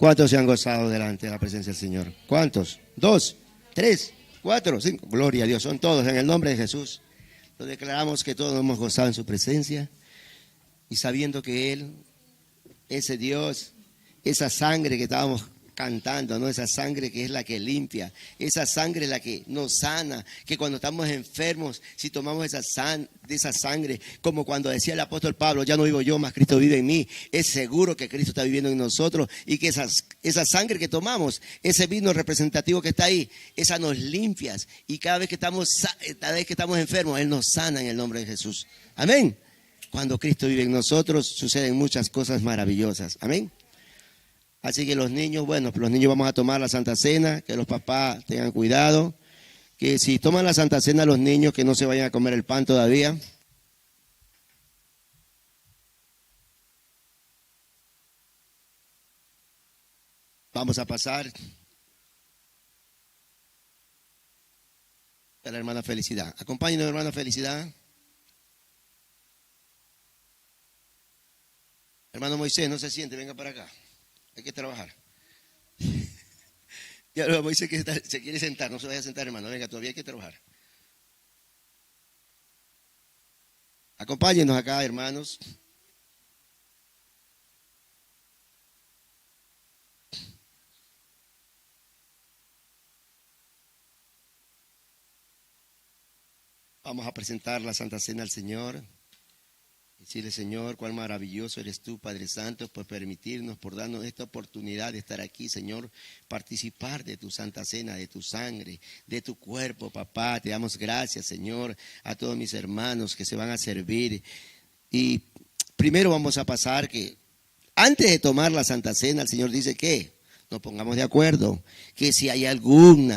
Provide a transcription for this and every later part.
¿Cuántos se han gozado delante de la presencia del Señor? ¿Cuántos? ¿Dos? ¿Tres? ¿Cuatro? ¿Cinco? Gloria a Dios, son todos en el nombre de Jesús. Lo declaramos que todos hemos gozado en su presencia y sabiendo que Él, ese Dios, esa sangre que estábamos cantando, ¿no? Esa sangre que es la que limpia, esa sangre la que nos sana, que cuando estamos enfermos, si tomamos de esa sangre, como cuando decía el apóstol Pablo, ya no vivo yo, más Cristo vive en mí, es seguro que Cristo está viviendo en nosotros y que esa sangre que tomamos, ese vino representativo que está ahí, esa nos limpia y cada vez que estamos enfermos, Él nos sana en el nombre de Jesús. Amén. Cuando Cristo vive en nosotros, suceden muchas cosas maravillosas. Amén. Así que los niños, bueno, los niños vamos a tomar la Santa Cena, que los papás tengan cuidado, que si toman la Santa Cena los niños, que no se vayan a comer el pan todavía. Vamos a pasar a la hermana Felicidad. Acompáñenos, hermana Felicidad. Hermano Moisés, no se siente, venga para acá. Hay que trabajar. Ya lo Moisés que se quiere sentar, no se vaya a sentar, hermano. Venga, todavía hay que trabajar. Acompáñenos acá, hermanos. Vamos a presentar la Santa Cena al Señor. Decirle, Señor, cuán maravilloso eres tú, Padre Santo, por permitirnos, por darnos esta oportunidad de estar aquí, Señor, participar de tu Santa Cena, de tu sangre, de tu cuerpo, papá. Te damos gracias, Señor, a todos mis hermanos que se van a servir. Y primero vamos a pasar que antes de tomar la Santa Cena, el Señor dice que nos pongamos de acuerdo, que si hay algún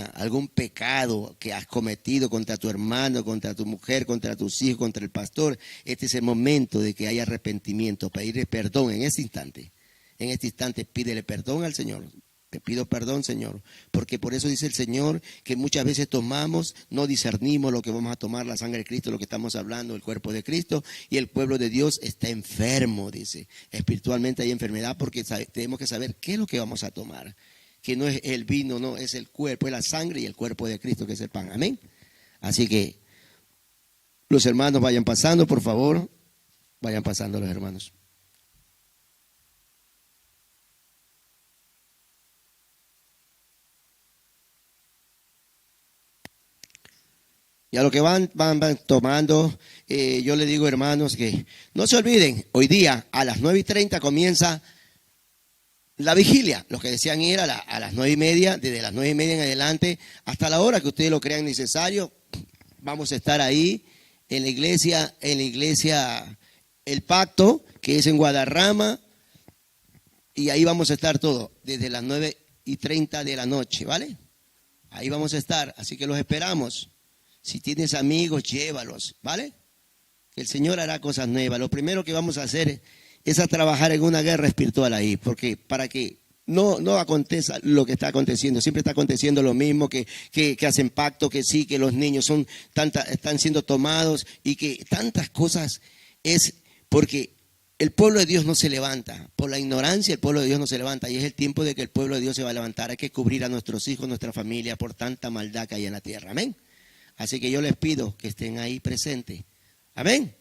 pecado que has cometido contra tu hermano, contra tu mujer, contra tus hijos, contra el pastor, este es el momento de que haya arrepentimiento, pedirle perdón en este instante. En este instante pídele perdón al Señor. Te pido perdón, Señor, porque por eso dice el Señor que muchas veces tomamos, no discernimos lo que vamos a tomar, la sangre de Cristo, lo que estamos hablando, el cuerpo de Cristo, y el pueblo de Dios está enfermo, dice. Espiritualmente hay enfermedad porque tenemos que saber qué es lo que vamos a tomar, que no es el vino, no, es el cuerpo, es la sangre y el cuerpo de Cristo que es el pan. Amén. Así que los hermanos vayan pasando, por favor, vayan pasando los hermanos. Y a lo que van tomando, yo le digo, hermanos, que no se olviden, hoy día a las 9:30 comienza la vigilia. Los que desean ir a las 9:30, desde las 9:30 en adelante, hasta la hora que ustedes lo crean necesario, vamos a estar ahí en la iglesia El Pacto, que es en Guadarrama, y ahí vamos a estar todos, desde las 9:30 de la noche, ¿vale? Ahí vamos a estar, así que los esperamos. Si tienes amigos, llévalos, ¿vale? Que el Señor hará cosas nuevas. Lo primero que vamos a hacer es a trabajar en una guerra espiritual ahí, porque para que no acontezca lo que está aconteciendo, siempre está aconteciendo lo mismo, que hacen pacto, que sí, que los niños están siendo tomados y que tantas cosas es porque el pueblo de Dios no se levanta, por la ignorancia el pueblo de Dios no se levanta y es el tiempo de que el pueblo de Dios se va a levantar. Hay que cubrir a nuestros hijos, nuestra familia por tanta maldad que hay en la tierra, amén. Así que yo les pido que estén ahí presentes. Amén.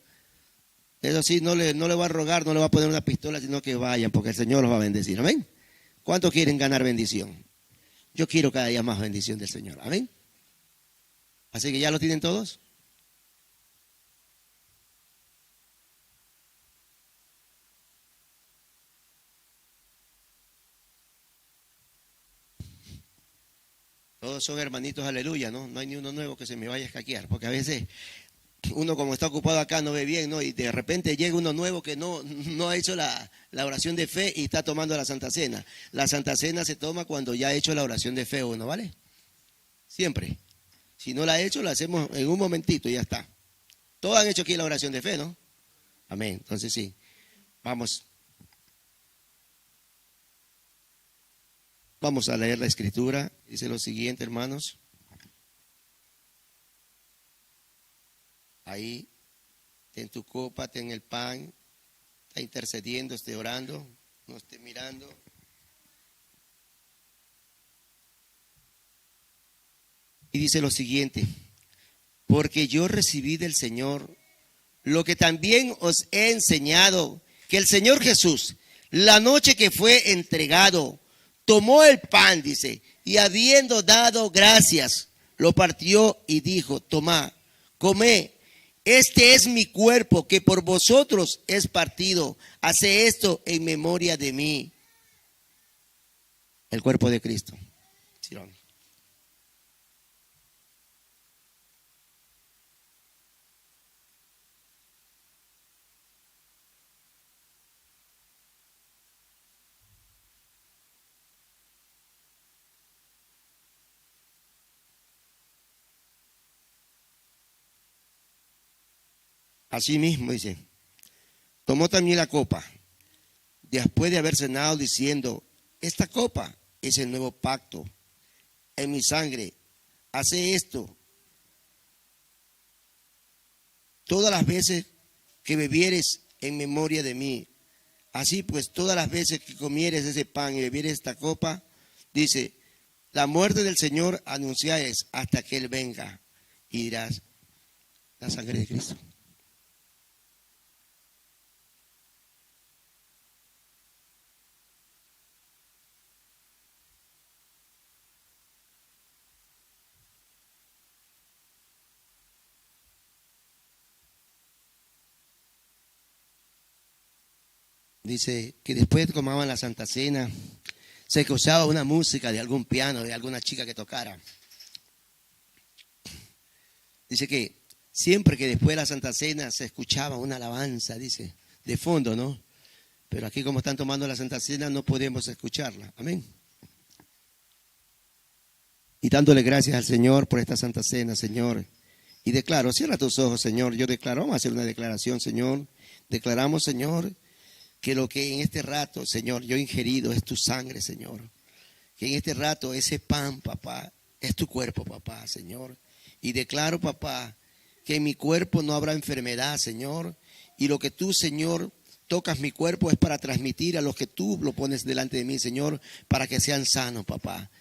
Eso sí, no le voy a rogar, no le voy a poner una pistola, sino que vayan, porque el Señor los va a bendecir. Amén. ¿Cuántos quieren ganar bendición? Yo quiero cada día más bendición del Señor. Amén. Así que ya lo tienen todos. Todos son hermanitos, aleluya, ¿no? No hay ni uno nuevo que se me vaya a escaquear, porque a veces uno como está ocupado acá no ve bien, ¿no? Y de repente llega uno nuevo que no ha hecho la oración de fe y está tomando la Santa Cena. La Santa Cena se toma cuando ya ha hecho la oración de fe uno, ¿vale? Siempre. Si no la ha hecho, la hacemos en un momentito y ya está. Todos han hecho aquí la oración de fe, ¿no? Amén. Entonces sí, vamos. Vamos a leer la escritura. Dice lo siguiente, hermanos. Ahí, ten tu copa, ten el pan, está intercediendo, esté orando, no esté mirando. Y dice lo siguiente: porque yo recibí del Señor lo que también os he enseñado, que el Señor Jesús, la noche que fue entregado, tomó el pan, dice, y habiendo dado gracias, lo partió y dijo: tomad, comed, este es mi cuerpo que por vosotros es partido, haced esto en memoria de mí. El cuerpo de Cristo. Asimismo, dice, tomó también la copa, después de haber cenado, diciendo: esta copa es el nuevo pacto en mi sangre. Hace esto todas las veces que bebieres en memoria de mí. Así pues, todas las veces que comieres ese pan y bebieres esta copa, dice, la muerte del Señor anunciáis hasta que Él venga. Y dirás: la sangre de Cristo. Dice que después tomaban la Santa Cena, se escuchaba una música de algún piano, de alguna chica que tocara. Dice que siempre que después de la Santa Cena se escuchaba una alabanza, dice, de fondo, ¿no? Pero aquí como están tomando la Santa Cena no podemos escucharla. Amén. Y dándole gracias al Señor por esta Santa Cena, Señor. Y declaro, cierra tus ojos, Señor. Yo declaro, vamos a hacer una declaración, Señor. Declaramos, Señor, que lo que en este rato, Señor, yo he ingerido es tu sangre, Señor. Que en este rato ese pan, papá, es tu cuerpo, papá, Señor. Y declaro, papá, que en mi cuerpo no habrá enfermedad, Señor. Y lo que tú, Señor, tocas mi cuerpo es para transmitir a los que tú lo pones delante de mí, Señor, para que sean sanos, papá.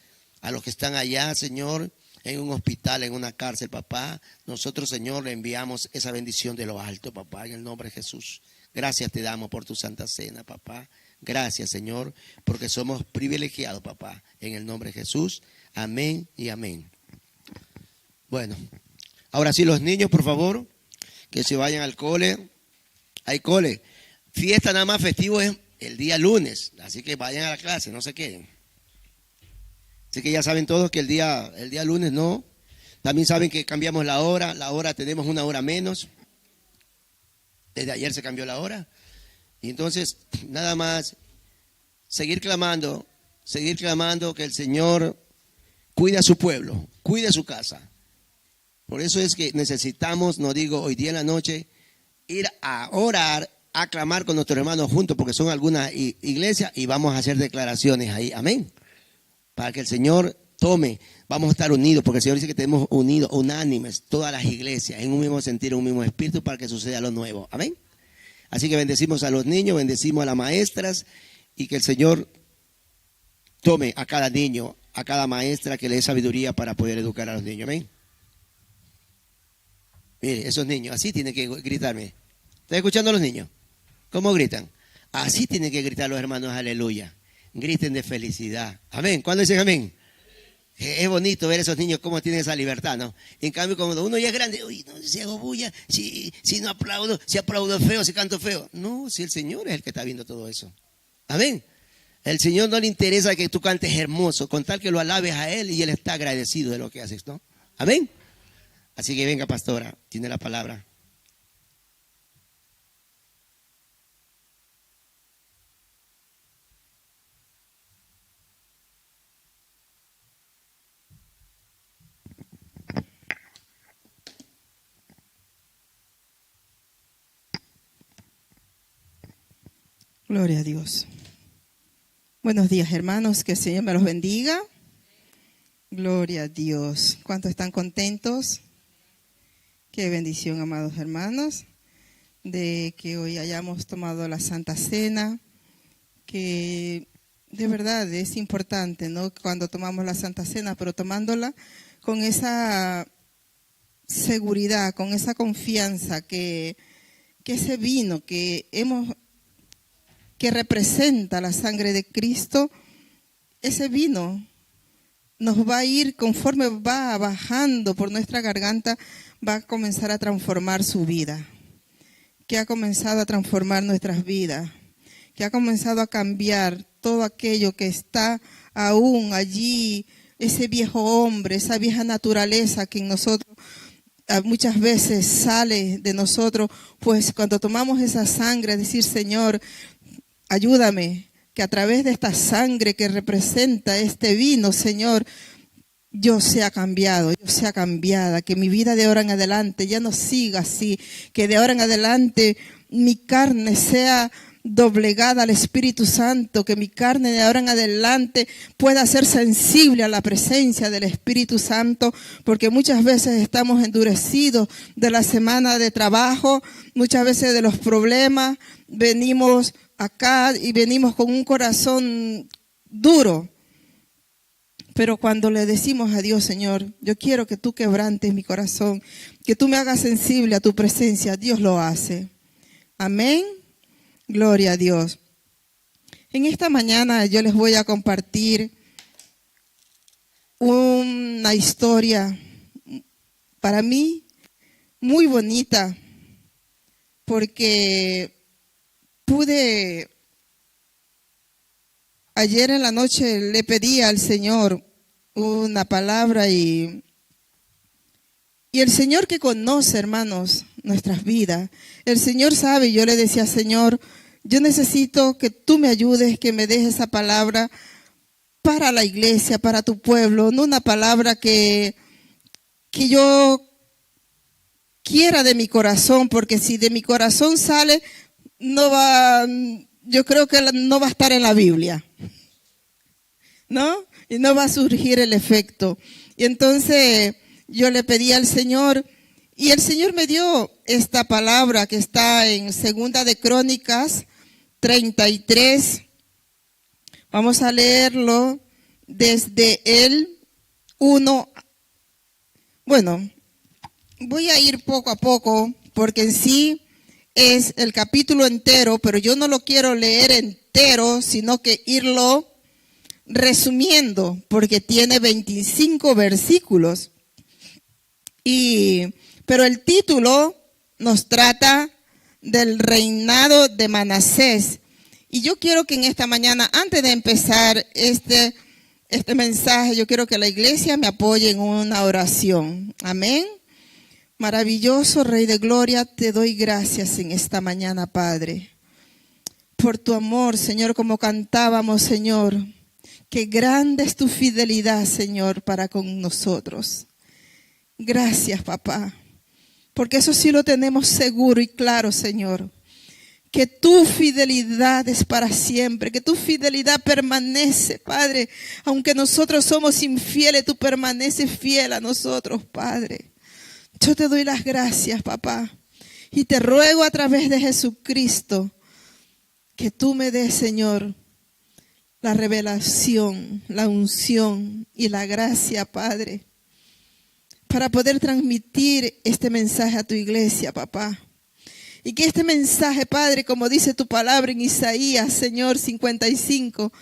A los que están allá, Señor, en un hospital, en una cárcel, papá, nosotros, Señor, le enviamos esa bendición de lo alto, papá, en el nombre de Jesús. Gracias te damos por tu Santa Cena, papá. Gracias, Señor, porque somos privilegiados, papá, en el nombre de Jesús. Amén y amén. Bueno, ahora sí, los niños, por favor, que se vayan al cole. Hay cole. Fiesta nada más festivo es el día lunes, así que vayan a la clase, no se queden. Así que ya saben todos que el día lunes no. También saben que cambiamos la hora tenemos una hora menos. Desde ayer se cambió la hora. Y entonces, nada más, seguir clamando que el Señor cuide a su pueblo, cuide a su casa. Por eso es que necesitamos, no digo hoy día en la noche, ir a orar, a clamar con nuestros hermanos juntos, porque son algunas iglesias, y vamos a hacer declaraciones ahí. Amén. Para que el Señor tome, vamos a estar unidos, porque el Señor dice que tenemos unidos, unánimes, todas las iglesias, en un mismo sentir, en un mismo espíritu, para que suceda lo nuevo. Amén. Así que bendecimos a los niños, bendecimos a las maestras, y que el Señor tome a cada niño, a cada maestra, que le dé sabiduría para poder educar a los niños. Amén. Mire, esos niños, así tienen que gritarme. ¿Están escuchando a los niños? ¿Cómo gritan? Así tienen que gritar los hermanos, aleluya. Griten de felicidad. Amén. ¿Cuándo dicen amén? Es bonito ver a esos niños cómo tienen esa libertad, ¿no? En cambio, cuando uno ya es grande, uy, no, si hago bulla, si no aplaudo, si aplaudo feo, si canto feo. No, si el Señor es el que está viendo todo eso. Amén. El Señor no le interesa que tú cantes hermoso, con tal que lo alabes a Él y Él está agradecido de lo que haces, ¿no? Amén. Así que venga, pastora, tiene la palabra. Gloria a Dios. Buenos días, hermanos, que el Señor me los bendiga. Gloria a Dios. ¿Cuántos están contentos? Qué bendición, amados hermanos, de que hoy hayamos tomado la Santa Cena, que de verdad es importante, ¿no? Cuando tomamos la Santa Cena, pero tomándola con esa seguridad, con esa confianza que ese vino que representa la sangre de Cristo, ese vino nos va a ir, conforme va bajando por nuestra garganta, va a comenzar a transformar su vida, que ha comenzado a transformar nuestras vidas, que ha comenzado a cambiar todo aquello que está aún allí, ese viejo hombre, esa vieja naturaleza que en nosotros muchas veces sale de nosotros. Pues cuando tomamos esa sangre, decir: Señor, ayúdame, que a través de esta sangre que representa este vino, Señor, yo sea cambiado, yo sea cambiada, que mi vida de ahora en adelante ya no siga así, que de ahora en adelante mi carne sea doblegada al Espíritu Santo, que mi carne de ahora en adelante pueda ser sensible a la presencia del Espíritu Santo, porque muchas veces estamos endurecidos de la semana de trabajo, muchas veces de los problemas, venimos acá y venimos con un corazón duro. Pero cuando le decimos a Dios: Señor, yo quiero que tú quebrantes mi corazón, que tú me hagas sensible a tu presencia, Dios lo hace. Amén. Gloria a Dios. En esta mañana yo les voy a compartir una historia para mí muy bonita, porque ayer en la noche le pedí al Señor una palabra y el Señor, que conoce, hermanos, nuestras vidas, el Señor sabe. Yo le decía: Señor, yo necesito que tú me ayudes, que me des esa palabra para la iglesia, para tu pueblo, no una palabra que yo quiera de mi corazón, porque si de mi corazón sale, yo creo que no va a estar en la Biblia, ¿no? Y no va a surgir el efecto. Y entonces yo le pedí al Señor, y el Señor me dio esta palabra que está en 2 de Crónicas 33. Vamos a leerlo desde el 1. Bueno, voy a ir poco a poco, porque en sí es el capítulo entero, pero yo no lo quiero leer entero, sino que irlo resumiendo, porque tiene 25 versículos. Pero el título nos trata del reinado de Manasés. Y yo quiero que en esta mañana, antes de empezar este mensaje, yo quiero que la iglesia me apoye en una oración. Amén. Maravilloso Rey de Gloria, te doy gracias en esta mañana, Padre, por tu amor, Señor, como cantábamos, Señor. Qué grande es tu fidelidad, Señor, para con nosotros. Gracias, papá, porque eso sí lo tenemos seguro y claro, Señor, que tu fidelidad es para siempre, que tu fidelidad permanece, Padre. Aunque nosotros somos infieles, tú permaneces fiel a nosotros, Padre. Yo te doy las gracias, papá, y te ruego a través de Jesucristo que tú me des, Señor, la revelación, la unción y la gracia, Padre, para poder transmitir este mensaje a tu iglesia, papá. Y que este mensaje, Padre, como dice tu palabra en Isaías, Señor, 55,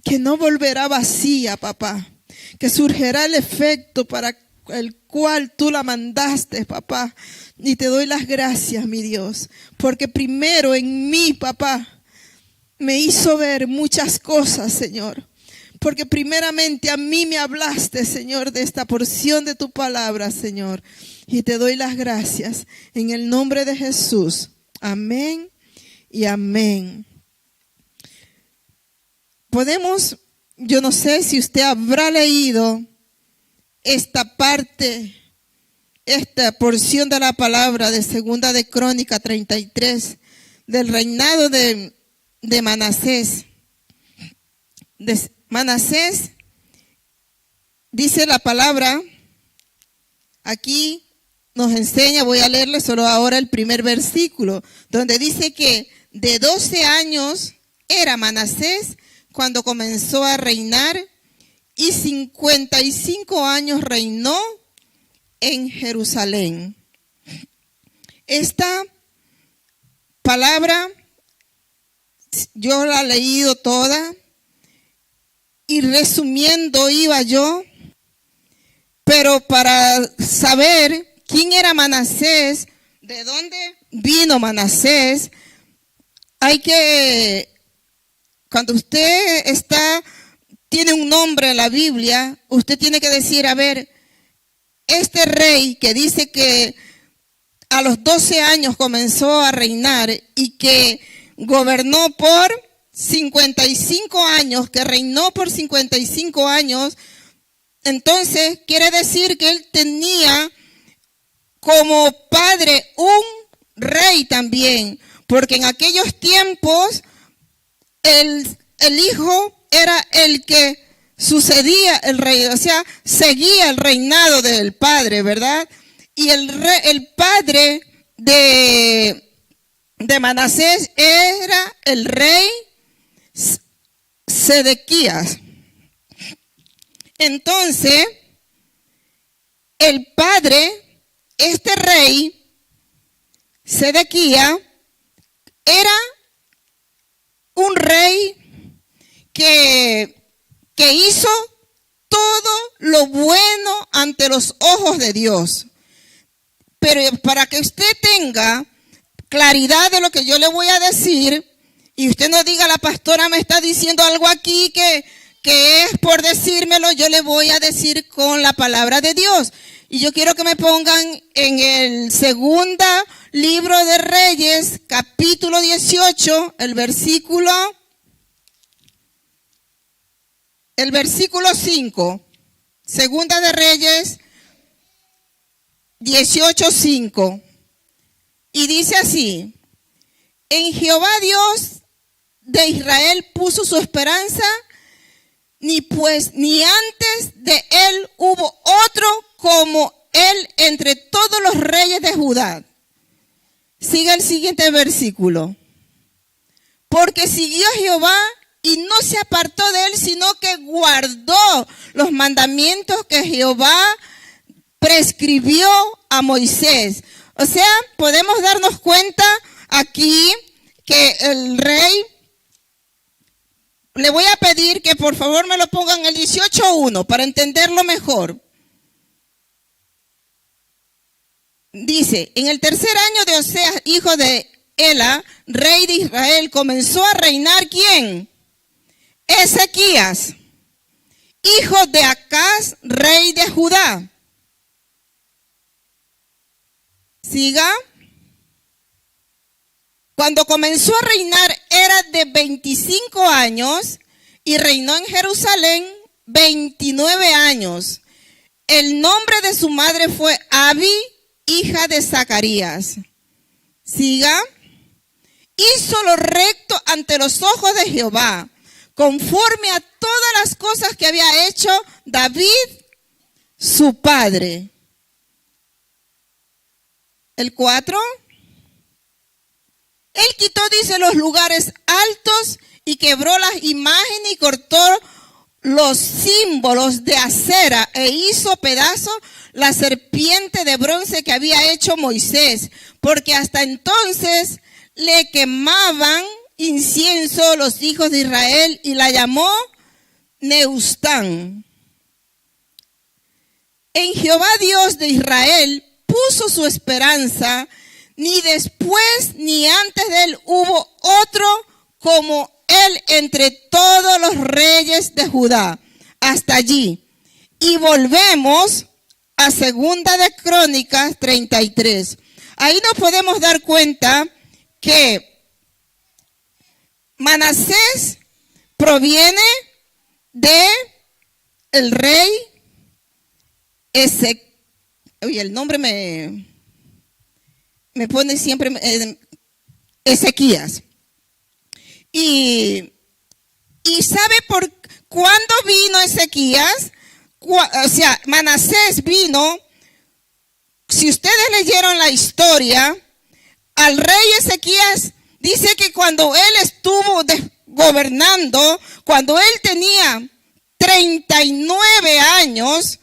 que no volverá vacía, papá, que surgirá el efecto para el cual tú la mandaste, papá. Y te doy las gracias, mi Dios, porque primero en mí, papá, me hizo ver muchas cosas, Señor. Porque primeramente a mí me hablaste, Señor, de esta porción de tu palabra, Señor. Y te doy las gracias en el nombre de Jesús. Amén y amén. Yo no sé si usted habrá leído esta parte, esta porción de la palabra de 2 de Crónicas 33, del reinado de Manasés. Manasés, dice la palabra, aquí nos enseña, voy a leerle solo ahora el primer versículo, donde dice que de 12 años era Manasés cuando comenzó a reinar y 55 años reinó en Jerusalén. Esta palabra yo la he leído toda y resumiendo iba yo, pero para saber quién era Manasés, de dónde vino Manasés, hay que, cuando usted tiene un nombre en la Biblia, usted tiene que decir, a ver, este rey que dice que a los 12 años comenzó a reinar y que gobernó por 55 años, que reinó por 55 años, entonces quiere decir que él tenía como padre un rey también, porque en aquellos tiempos el hijo era el que sucedía el rey, o sea, seguía el reinado del padre, ¿verdad? Y el padre de Manasés era el rey Sedequías. Entonces, el padre, este rey Sedequías, era un rey que hizo todo lo bueno ante los ojos de Dios. Pero para que usted tenga claridad de lo que yo le voy a decir, y usted no diga, la pastora me está diciendo algo aquí que es por decírmelo, yo le voy a decir con la palabra de Dios. Y yo quiero que me pongan en el segundo libro de Reyes, capítulo 18, el versículo 5. Segunda de Reyes 18:5. Y dice así: en Jehová Dios de Israel puso su esperanza, ni antes de él hubo otro como él entre todos los reyes de Judá. Sigue el siguiente versículo. Porque siguió a Jehová y no se apartó de él, sino que guardó los mandamientos que Jehová prescribió a Moisés. O sea, podemos darnos cuenta aquí que el rey, le voy a pedir que por favor me lo pongan el 18:1 para entenderlo mejor. Dice, en el tercer año de Oseas, hijo de Ela, rey de Israel, comenzó a reinar ¿quién? Ezequías, hijo de Acaz, rey de Judá. Siga. Cuando comenzó a reinar era de 25 años y reinó en Jerusalén 29 años. El nombre de su madre fue Abi, hija de Zacarías. Siga. Hizo lo recto ante los ojos de Jehová, conforme a todas las cosas que había hecho David, su padre. El 4. Él quitó, dice, los lugares altos y quebró las imágenes y cortó los símbolos de acera e hizo pedazos la serpiente de bronce que había hecho Moisés, porque hasta entonces le quemaban incienso los hijos de Israel y la llamó Neustán. En Jehová Dios de Israel puso su esperanza, ni después ni antes de él hubo otro como él entre todos los reyes de Judá. Hasta allí. Y volvemos a Segunda de Crónicas 33. Ahí nos podemos dar cuenta que Manasés proviene de el rey el nombre me pone siempre Ezequías. Y ¿sabe por cuándo vino Ezequías? O sea, Manasés vino, si ustedes leyeron la historia, al rey Ezequías dice que cuando él estuvo gobernando, cuando él tenía 3 39 años,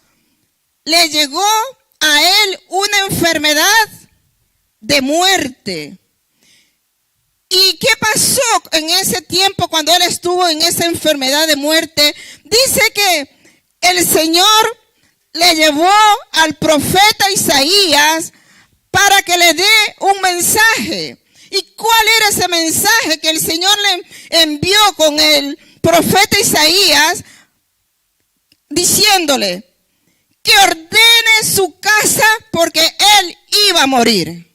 le llegó a él una enfermedad de muerte. ¿Y qué pasó en ese tiempo cuando él estuvo en esa enfermedad de muerte? Dice que el Señor le llevó al profeta Isaías para que le dé un mensaje. ¿Y cuál era ese mensaje que el Señor le envió con el profeta Isaías? Diciéndole que ordene su casa porque él iba a morir.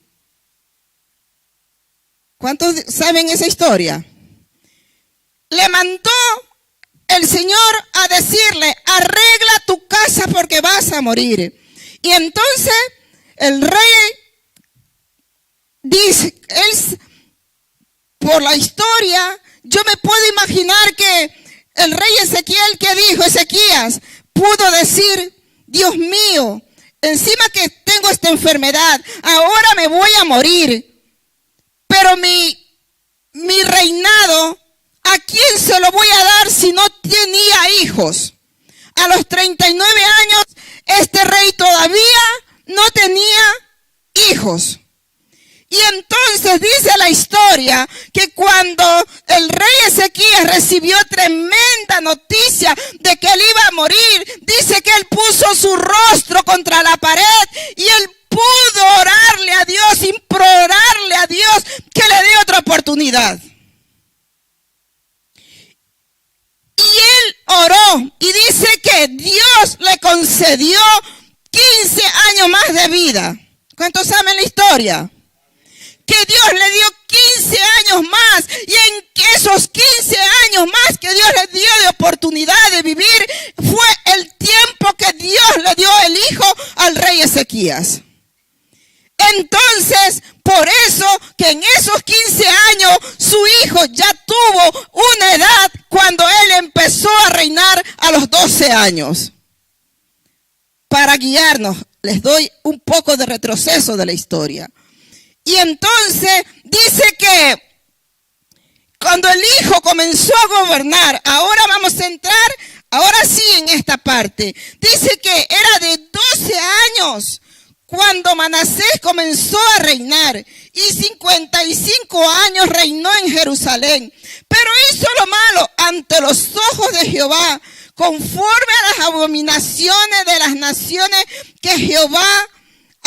¿Cuántos saben esa historia? Le mandó el Señor a decirle, arregla tu casa porque vas a morir. Y entonces el rey dice, por la historia, yo me puedo imaginar que el rey Ezequiel, ¿qué dijo? Ezequías pudo decir, Dios mío, encima que tengo esta enfermedad, ahora me voy a morir. Pero mi reinado, ¿a quién se lo voy a dar si no tenía hijos? A los 39 años, este rey todavía no tenía hijos. Y entonces dice la historia que cuando el rey Ezequías recibió tremenda noticia de que él iba a morir, dice que él puso su rostro contra la pared y él pudo orarle a Dios, implorarle a Dios que le dé otra oportunidad. Y él oró y dice que Dios le concedió 15 años más de vida. ¿Cuántos saben la historia? Que Dios le dio 15 años más, y en esos 15 años más que Dios le dio de oportunidad de vivir, fue el tiempo que Dios le dio el hijo al rey Ezequías. Entonces, por eso que en esos 15 años su hijo ya tuvo una edad cuando él empezó a reinar a los 12 años. Para guiarnos, les doy un poco de retroceso de la historia. Y entonces dice que cuando el hijo comenzó a gobernar, ahora vamos a entrar, ahora sí en esta parte. Dice que era de 12 años cuando Manasés comenzó a reinar y 55 años reinó en Jerusalén. Pero hizo lo malo ante los ojos de Jehová, conforme a las abominaciones de las naciones que Jehová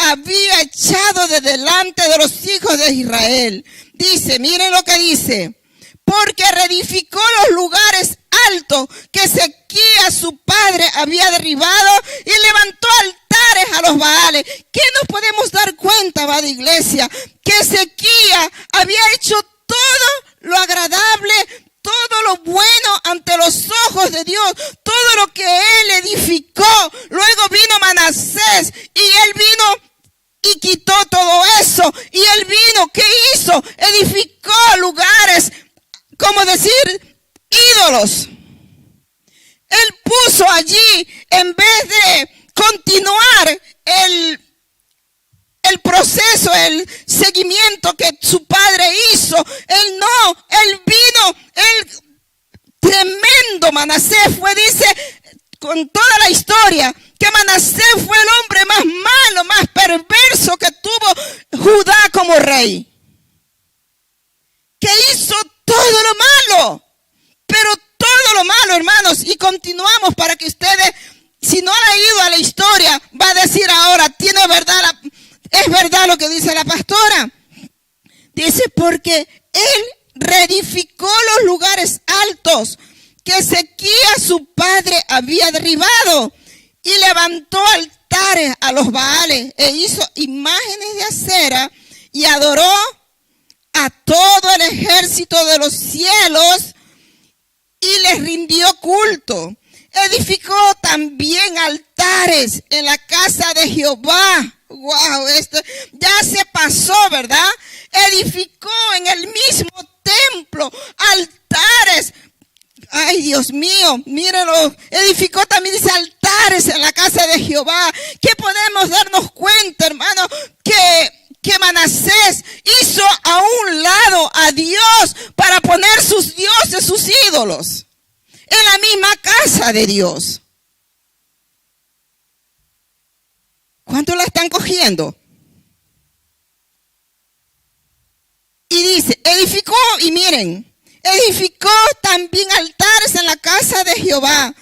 había echado de delante de los hijos de Israel. Dice, miren lo que dice, porque reedificó los lugares altos que Ezequías su padre había derribado y levantó altares a los Baales. ¿Qué nos podemos dar cuenta, va de iglesia? Que Ezequías había hecho todo lo agradable, todo lo bueno ante los ojos de Dios, todo lo que él edificó. Luego vino Manasés y él vino y quitó todo eso. Y él vino, ¿qué hizo? Edificó lugares, como decir, ídolos. Él puso allí, en vez de continuar el proceso, el seguimiento que su padre hizo, él vino, tremendo Manasés fue, dice, con toda la historia, que Manasés fue el hombre más malo, más perverso que tuvo Judá como rey. Que hizo todo lo malo, pero todo lo malo, hermanos. Y continuamos para que ustedes, si no han ido a la historia, va a decir ahora, tiene verdad, es verdad lo que dice la pastora. Dice, porque él reedificó los lugares altos que Ezequías su padre había derribado y levantó altares a los Baales e hizo imágenes de acera y adoró a todo el ejército de los cielos y les rindió culto. Edificó también altares en la casa de Jehová. Wow, esto ya se pasó, ¿verdad? Edificó en el mismo templo altares. Ay, Dios mío, mírenlo. Edificó también, dice, altares en la casa de Jehová. ¿Qué podemos darnos cuenta, hermano? Que Manasés hizo a un lado a Dios para poner sus dioses, sus ídolos. en la misma casa de Dios. ¿Cuántos la están cogiendo? Y dice, edificó, y miren, edificó también altares en la casa de Jehová,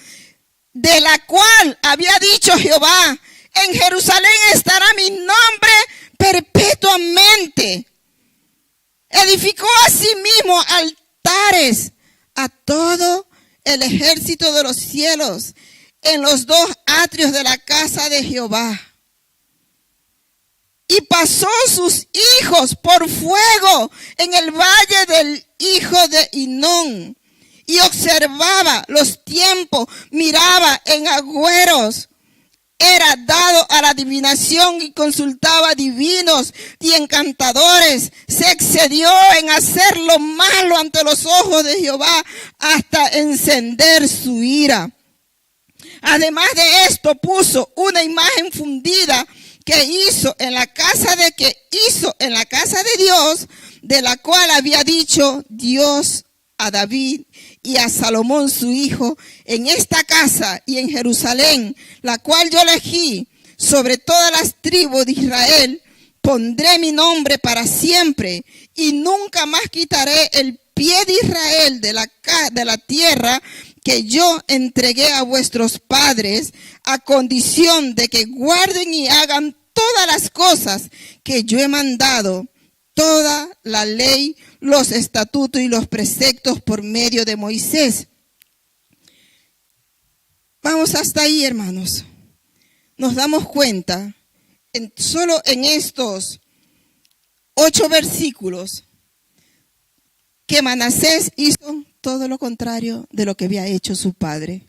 de la cual había dicho Jehová, en Jerusalén estará mi nombre perpetuamente. Edificó asimismo altares a todo el ejército de los cielos en los dos atrios de la casa de Jehová. Y pasó sus hijos por fuego en el valle del hijo de Hinón. Y observaba los tiempos, miraba en agüeros. Era dado a la adivinación y consultaba divinos y encantadores. Se excedió en hacer lo malo ante los ojos de Jehová hasta encender su ira. Además de esto puso una imagen fundida que hizo en la casa de Dios, de la cual había dicho Dios a David y a Salomón su hijo, en esta casa y en Jerusalén, la cual yo elegí sobre todas las tribus de Israel, pondré mi nombre para siempre y nunca más quitaré el pie de Israel de la tierra que yo entregué a vuestros padres, a condición de que guarden y hagan todas las cosas que yo he mandado, toda la ley, los estatutos y los preceptos por medio de Moisés. Vamos hasta ahí, hermanos. Nos damos cuenta, solo en estos 8 versículos, que Manasés hizo todo lo contrario de lo que había hecho su padre.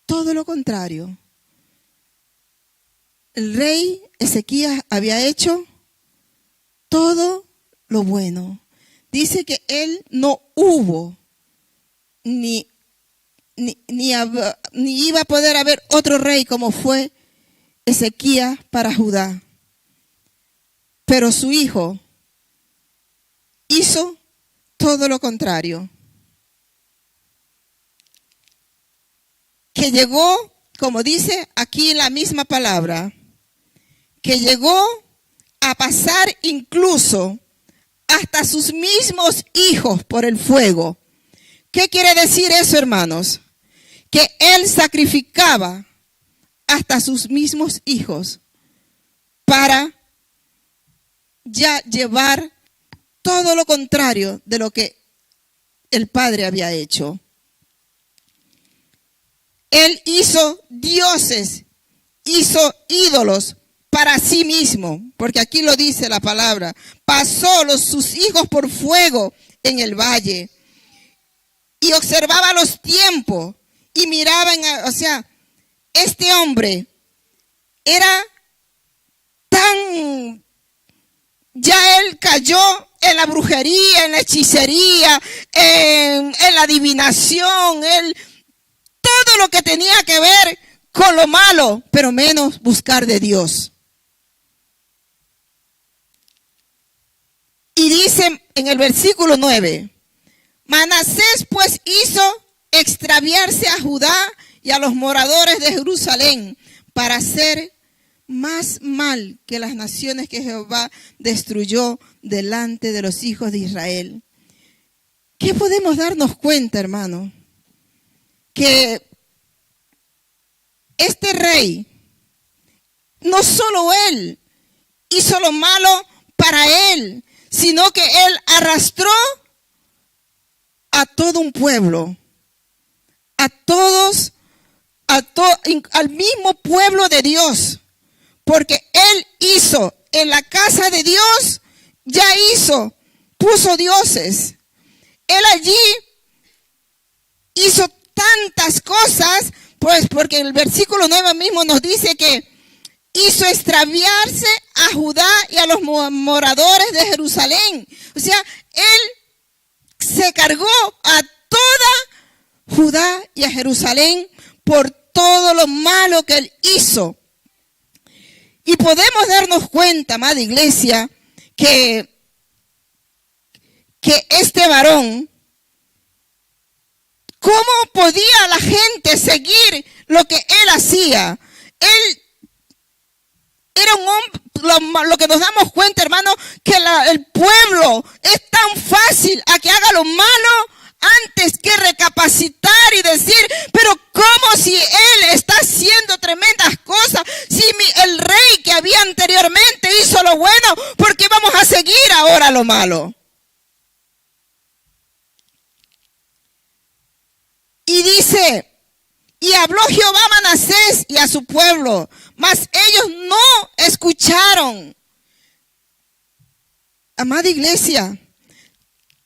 Todo lo contrario. El rey Ezequías había hecho todo lo bueno. Dice que él no hubo ni iba a poder haber otro rey como fue Ezequías para Judá. Pero su hijo hizo todo lo contrario. Que llegó, como dice aquí la misma palabra, que llegó a pasar incluso hasta sus mismos hijos por el fuego. ¿Qué quiere decir eso, hermanos? Que él sacrificaba hasta sus mismos hijos para ya llevar todo lo contrario de lo que el padre había hecho. Él hizo dioses, hizo ídolos para sí mismo, porque aquí lo dice la palabra. Pasó sus hijos por fuego en el valle y observaba los tiempos y miraba, este hombre era tan, ya él cayó en la brujería, en la hechicería, en la adivinación, todo lo que tenía que ver con lo malo, pero menos buscar de Dios. Y dice en el versículo 9, Manasés pues hizo extraviarse a Judá y a los moradores de Jerusalén para hacer más mal que las naciones que Jehová destruyó delante de los hijos de Israel. ¿Qué podemos darnos cuenta, hermano? Que este rey, no solo él hizo lo malo para él, sino que él arrastró a todo un pueblo, al mismo pueblo de Dios, porque él hizo en la casa de Dios, puso dioses. Él allí hizo tantas cosas, pues porque el versículo 9 mismo nos dice que hizo extraviarse a Judá y a los moradores de Jerusalén. O sea, él se cargó a toda Judá y a Jerusalén por todo lo malo que él hizo. Y podemos darnos cuenta, amada iglesia, que este varón ¿cómo podía la gente seguir lo que él hacía? Él era un hombre, lo que nos damos cuenta, hermano, que el pueblo es tan fácil a que haga lo malo antes que recapacitar y decir, pero ¿cómo si él está haciendo tremendas cosas? Si el rey que había anteriormente hizo lo bueno, ¿por qué vamos a seguir ahora lo malo? Y dice, y habló Jehová a Manasés y a su pueblo, mas ellos no escucharon. Amada iglesia,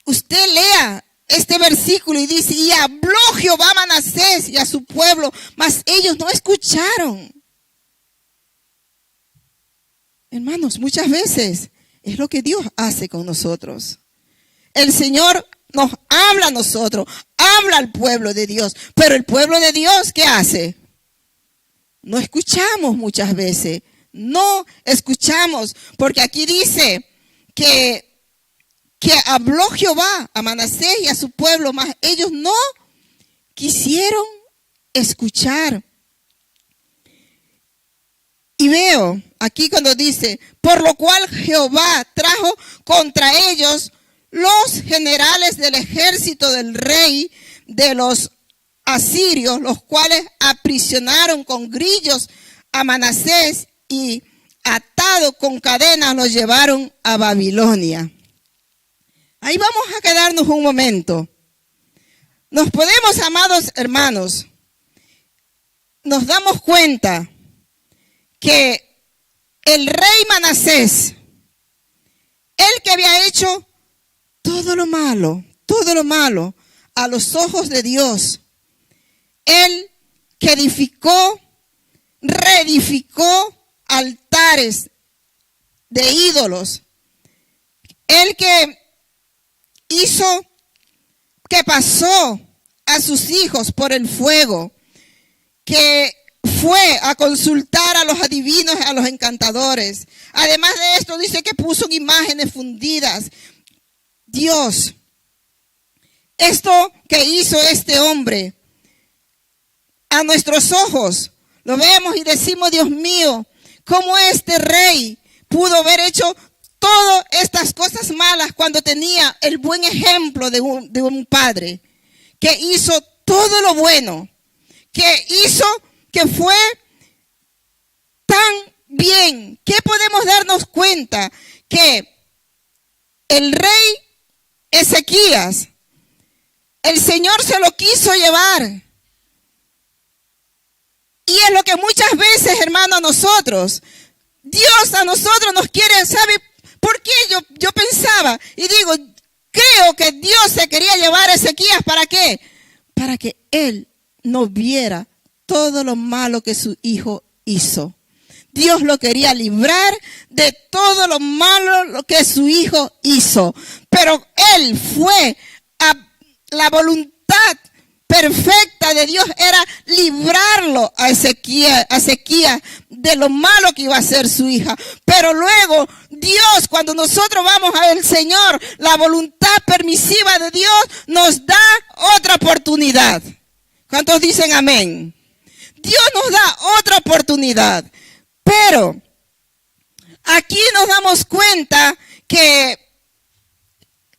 usted lea este versículo y dice, y habló Jehová a Manasés y a su pueblo, mas ellos no escucharon. Hermanos, muchas veces es lo que Dios hace con nosotros. El Señor nos habla a nosotros, habla al pueblo de Dios, pero el pueblo de Dios, ¿qué hace? No escuchamos muchas veces, no escuchamos, porque aquí dice que habló Jehová a Manasés y a su pueblo, mas ellos no quisieron escuchar. Y veo aquí cuando dice, por lo cual Jehová trajo contra ellos los generales del ejército del rey de los asirios, los cuales aprisionaron con grillos a Manasés y atado con cadenas lo llevaron a Babilonia. Ahí vamos a quedarnos un momento. Nos podemos, amados hermanos, nos damos cuenta que el rey Manasés, el que había hecho todo lo malo a los ojos de Dios, él que reedificó altares de ídolos, el que hizo que pasó a sus hijos por el fuego, que fue a consultar a los adivinos, a los encantadores. Además de esto, dice que puso imágenes fundidas. Dios, esto que hizo este hombre, a nuestros ojos, lo vemos y decimos, Dios mío, ¿cómo este rey pudo haber hecho todas estas cosas malas cuando tenía el buen ejemplo de un padre que hizo todo lo bueno, que hizo que fue tan bien? ¿Qué podemos darnos cuenta? Que el rey Ezequías, el Señor se lo quiso llevar. Y es lo que muchas veces, hermano, Dios a nosotros nos quiere, ¿sabe por qué? Yo pensaba y digo, creo que Dios se quería llevar a Ezequías, ¿para qué? Para que él no viera todo lo malo que su hijo hizo. Dios lo quería librar de todo lo malo que su hijo hizo. Pero él fue a la voluntad perfecta de Dios, era librarlo a Ezequías de lo malo que iba a hacer su hija. Pero luego Dios, cuando nosotros vamos al Señor, la voluntad permisiva de Dios nos da otra oportunidad. ¿Cuántos dicen amén? Dios nos da otra oportunidad. Pero aquí nos damos cuenta que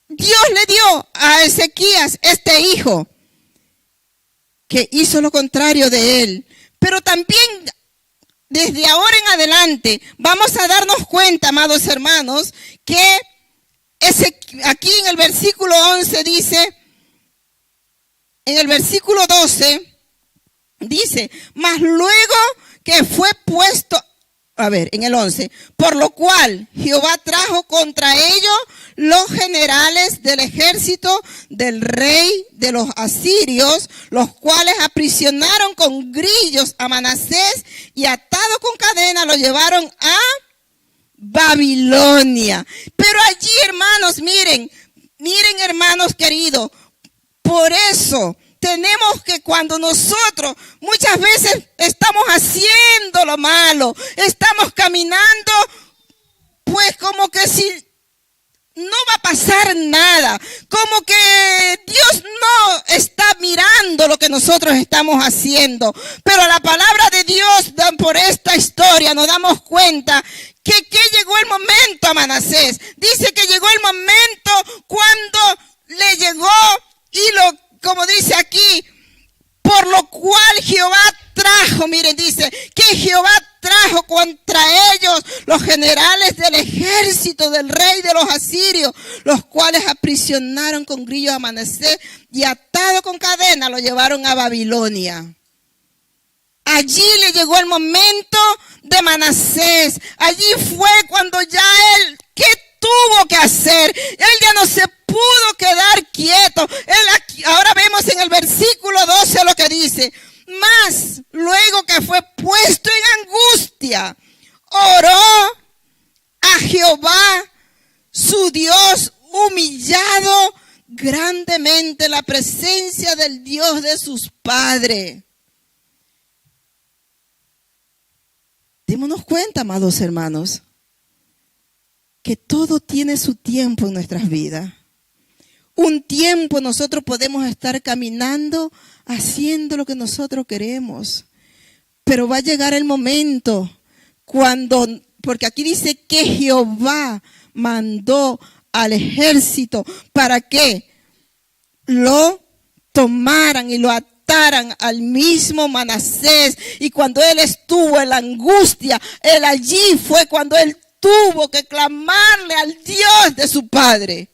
Dios le dio a Ezequías este hijo que hizo lo contrario de él. Pero también desde ahora en adelante vamos a darnos cuenta, amados hermanos, que aquí en el versículo 11 dice, en el versículo 12 dice, mas luego que fue puesto, en el 11, por lo cual Jehová trajo contra ellos los generales del ejército del rey de los asirios, los cuales aprisionaron con grillos a Manasés y atado con cadena lo llevaron a Babilonia. Pero allí, hermanos, miren hermanos queridos, por eso tenemos que, cuando nosotros muchas veces estamos haciendo lo malo, estamos caminando, pues como que si no va a pasar nada, como que Dios no está mirando lo que nosotros estamos haciendo. Pero la palabra de Dios, por esta historia, nos damos cuenta que llegó el momento a Manasés. Dice que llegó el momento cuando le llegó, como dice aquí, por lo cual Jehová trajo, miren, dice que Jehová trajo contra ellos los generales del ejército del rey de los asirios, los cuales aprisionaron con grillos a Manasés y atado con cadena lo llevaron a Babilonia. Allí le llegó el momento de Manasés. Allí fue cuando ya él, ¿qué tuvo que hacer? Él ya no se pudo quedar quieto. Ahora vemos en el versículo 12 lo que dice. Mas luego que fue puesto en angustia, oró a Jehová, su Dios, humillado grandemente en la presencia del Dios de sus padres. Démonos cuenta, amados hermanos, que todo tiene su tiempo en nuestras vidas. Un tiempo nosotros podemos estar caminando, haciendo lo que nosotros queremos. Pero va a llegar el momento porque aquí dice que Jehová mandó al ejército para que lo tomaran y lo ataran al mismo Manasés. Y cuando él estuvo en la angustia, él allí fue cuando él tuvo que clamarle al Dios de su padre.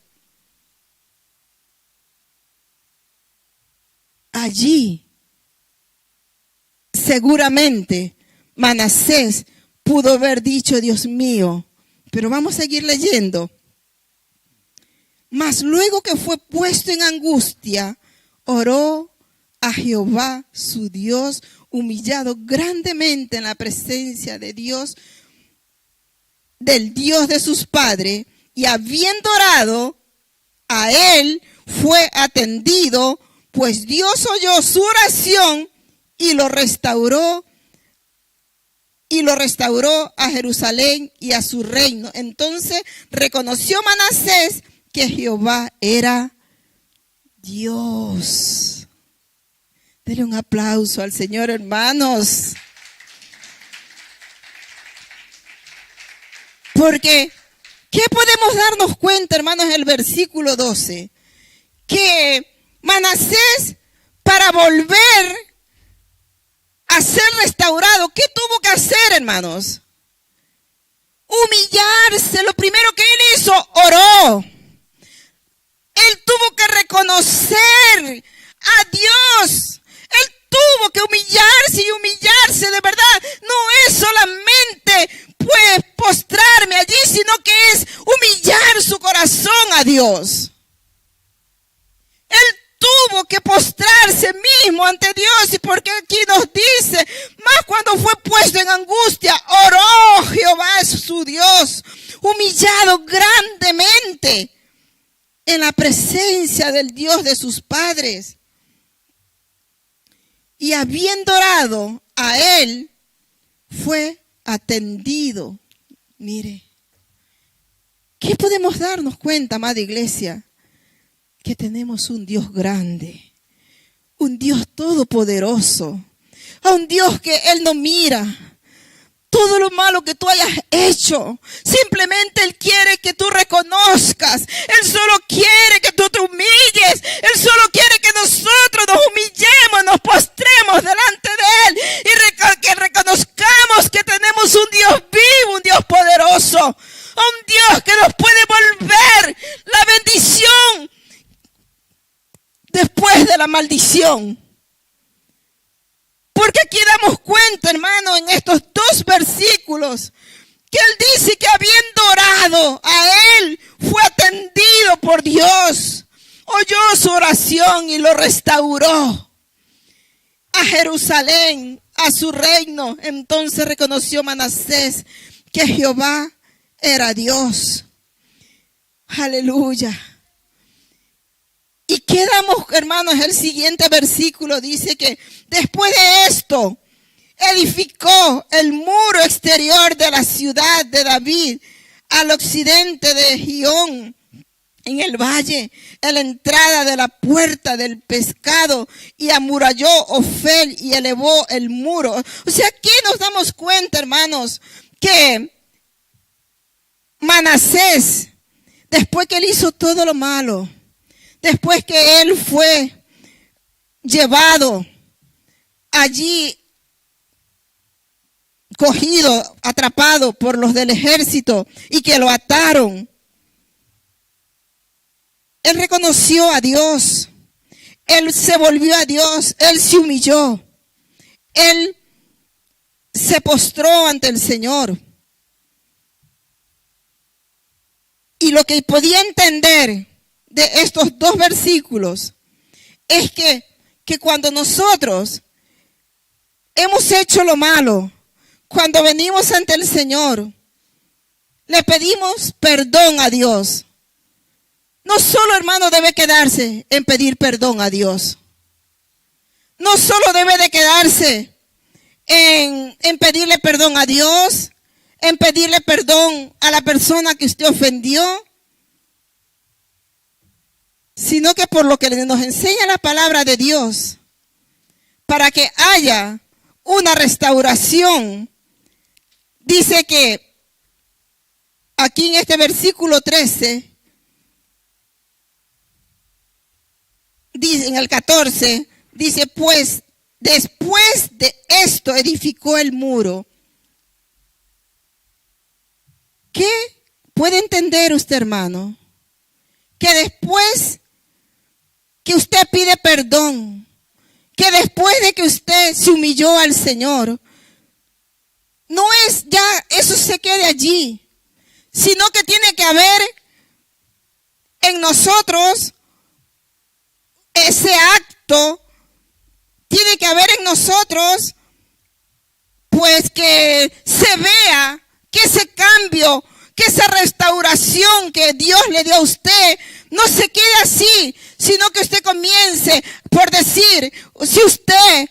Allí, seguramente, Manasés pudo haber dicho, Dios mío, pero vamos a seguir leyendo. Mas luego que fue puesto en angustia, oró a Jehová, su Dios, humillado grandemente en la presencia de Dios, del Dios de sus padres, y habiendo orado, a él fue atendido, pues Dios oyó su oración y lo restauró a Jerusalén y a su reino. Entonces reconoció Manasés que Jehová era Dios. Denle un aplauso al Señor, hermanos. Porque, ¿qué podemos darnos cuenta, hermanos, en el versículo 12? Que Manasés, para volver a ser restaurado, ¿qué tuvo que hacer, hermanos? Humillarse. Lo primero que él hizo, oró. Él tuvo que reconocer a Dios. Él tuvo que humillarse, y humillarse de verdad no es solamente pues postrarme allí, sino que es humillar su corazón a Dios. Él tuvo que postrarse mismo ante Dios, y porque aquí nos dice, más cuando fue puesto en angustia, oró Jehová su Dios, humillado grandemente en la presencia del Dios de sus padres. Y habiendo orado a él, fue atendido. Mire, ¿qué podemos darnos cuenta, amada iglesia? Que tenemos un Dios grande, un Dios todopoderoso, a un Dios que Él no mira todo lo malo que tú hayas hecho. Simplemente Él quiere que tú reconozcas. Él solo quiere que tú te humilles. Él solo quiere que nosotros nos humillemos, nos postremos delante de Él y que reconozcamos que tenemos un Dios vivo, un Dios poderoso, un Dios que nos puede volver la bendición después de la maldición. Porque aquí damos cuenta, hermano, en estos dos versículos, que él dice que habiendo orado a él, fue atendido por Dios. Oyó su oración y lo restauró a Jerusalén, a su reino. Entonces reconoció Manasés que Jehová era Dios. Aleluya. Y quedamos, hermanos, el siguiente versículo dice que después de esto edificó el muro exterior de la ciudad de David al occidente de Gihón, en el valle, en la entrada de la puerta del pescado, y amuralló Ofel y elevó el muro. O sea, aquí nos damos cuenta, hermanos, que Manasés, después que él hizo todo lo malo, después que él fue llevado allí, cogido, atrapado por los del ejército y que lo ataron, él reconoció a Dios, él se volvió a Dios, él se humilló, él se postró ante el Señor. Y lo que podía entender de estos dos versículos es que cuando nosotros hemos hecho lo malo, cuando venimos ante el Señor, le pedimos perdón a Dios. No solo, hermano, debe quedarse en pedir perdón a Dios. No solo debe de quedarse en pedirle perdón a Dios, en pedirle perdón a la persona que usted ofendió, sino que por lo que nos enseña la palabra de Dios, para que haya una restauración, dice que aquí en este versículo 13, dice en el 14, dice, pues después de esto edificó el muro. ¿Qué puede entender usted, hermano? Que después que usted pide perdón, que después de que usted se humilló al Señor, no es ya eso se quede allí, sino que tiene que haber en nosotros ese acto, tiene que haber en nosotros, pues que se vea que ese cambio, que esa restauración que Dios le dio a usted, no se quede así, sino que usted comience por decir, si usted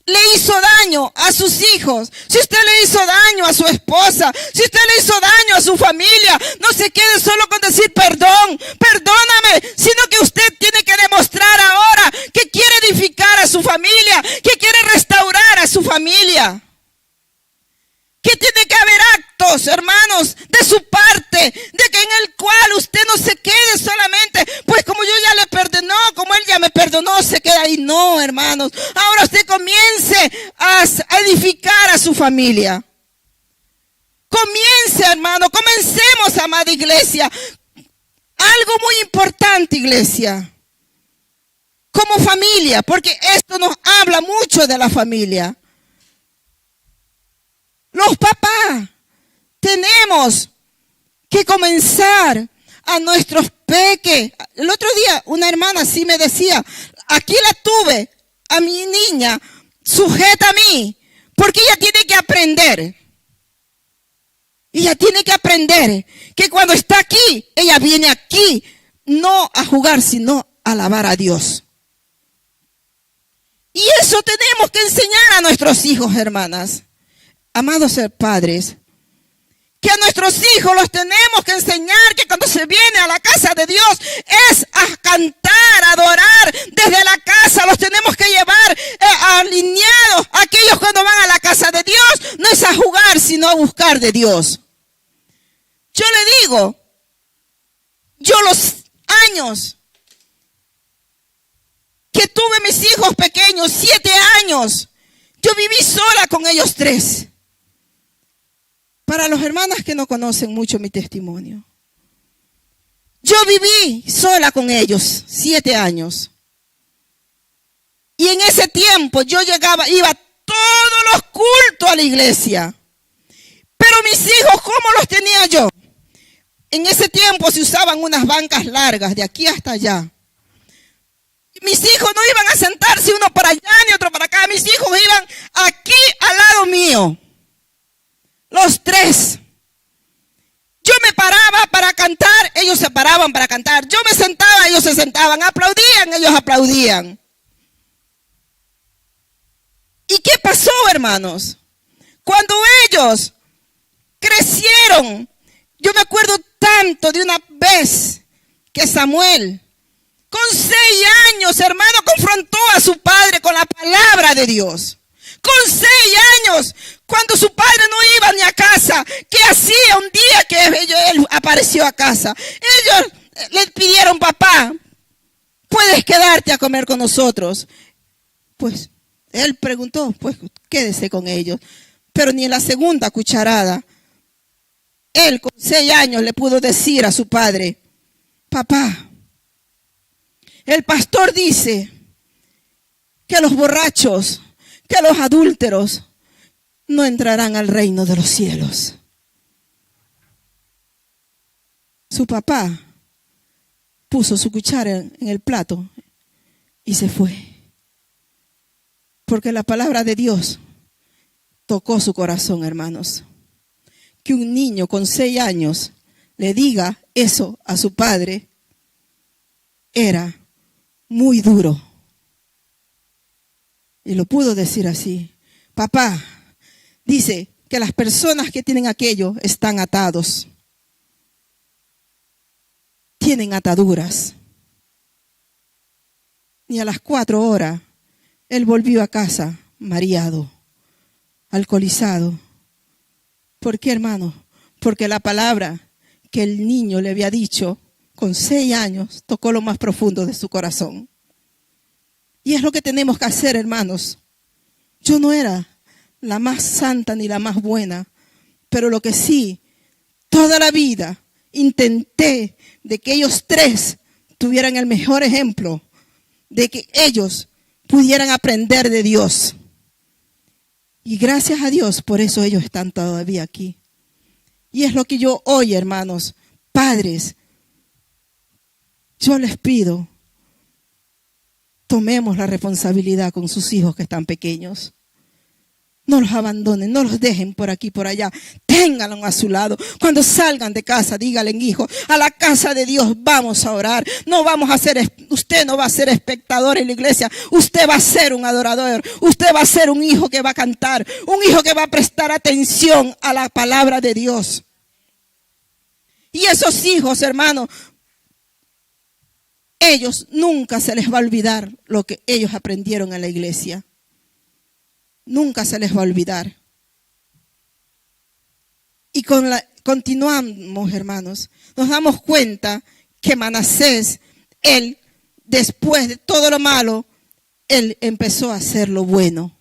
le hizo daño a sus hijos, si usted le hizo daño a su esposa, si usted le hizo daño a su familia, no se quede solo con decir perdón, perdóname, sino que usted tiene que demostrar ahora que quiere edificar a su familia, que quiere restaurar a su familia. Que tiene que haber actos, hermanos, de su parte, de que en el cual usted no se quede solamente, pues como yo ya le perdonó, como él ya me perdonó, se queda ahí. No, hermanos, ahora usted comience a edificar a su familia. Comience, hermano, comencemos, amada iglesia. Algo muy importante, iglesia, como familia, porque esto nos habla mucho de la familia. Los papás tenemos que comenzar a nuestros peques. El otro día una hermana sí me decía, aquí la tuve a mi niña sujeta a mí, porque ella tiene que aprender. Ella tiene que aprender que cuando está aquí, ella viene aquí no a jugar, sino a alabar a Dios. Y eso tenemos que enseñar a nuestros hijos, hermanas. Amados padres, que a nuestros hijos los tenemos que enseñar que cuando se viene a la casa de Dios es a cantar, a adorar desde la casa. Los tenemos que llevar alineados. Aquellos cuando van a la casa de Dios no es a jugar, sino a buscar de Dios. Yo le digo, yo los años que tuve mis hijos pequeños, 7 años, yo viví sola con ellos 3. Para los hermanos que no conocen mucho mi testimonio, yo viví sola con ellos 7 años. Y en ese tiempo yo iba todos los cultos a la iglesia. Pero mis hijos, ¿cómo los tenía yo? En ese tiempo se usaban unas bancas largas de aquí hasta allá. Mis hijos no iban a sentarse uno para allá ni otro para acá. Mis hijos iban aquí al lado mío. Los 3. Yo me paraba para cantar, ellos se paraban para cantar. Yo me sentaba, ellos se sentaban. Aplaudían, ellos aplaudían. ¿Y qué pasó, hermanos? Cuando ellos crecieron, yo me acuerdo tanto de una vez que Samuel, con 6 años, hermano, confrontó a su padre con la palabra de Dios. Con 6 años, cuando su padre no iba ni a casa, ¿qué hacía un día que él apareció a casa? Ellos le pidieron: papá, ¿puedes quedarte a comer con nosotros? Pues él preguntó: pues quédese con ellos. Pero ni en la segunda cucharada, él con 6 años le pudo decir a su padre: papá, el pastor dice que los borrachos, que los adúlteros no entrarán al reino de los cielos. Su papá puso su cuchara en el plato y se fue. Porque la palabra de Dios tocó su corazón, hermanos. Que un niño con 6 años le diga eso a su padre era muy duro. Y lo pudo decir así: papá, dice que las personas que tienen aquello están atados. Tienen ataduras. Y a las 4 horas, él volvió a casa mareado, alcoholizado. ¿Por qué, hermano? Porque la palabra que el niño le había dicho con 6 años tocó lo más profundo de su corazón. Y es lo que tenemos que hacer, hermanos. Yo no era la más santa ni la más buena, pero lo que sí, toda la vida intenté de que ellos 3 tuvieran el mejor ejemplo, de que ellos pudieran aprender de Dios. Y gracias a Dios, por eso ellos están todavía aquí. Y es lo que yo hoy, hermanos, padres, yo les pido, tomemos la responsabilidad con sus hijos que están pequeños. No los abandonen, no los dejen por aquí, por allá. Ténganlos a su lado. Cuando salgan de casa, díganle: hijo, a la casa de Dios vamos a orar. No vamos a ser, usted no va a ser espectador en la iglesia. Usted va a ser un adorador. Usted va a ser un hijo que va a cantar. Un hijo que va a prestar atención a la palabra de Dios. Y esos hijos, hermanos, ellos nunca se les va a olvidar lo que ellos aprendieron en la iglesia. Nunca se les va a olvidar. Y continuamos, hermanos. Nos damos cuenta que Manasés, él, después de todo lo malo, él empezó a hacer lo bueno.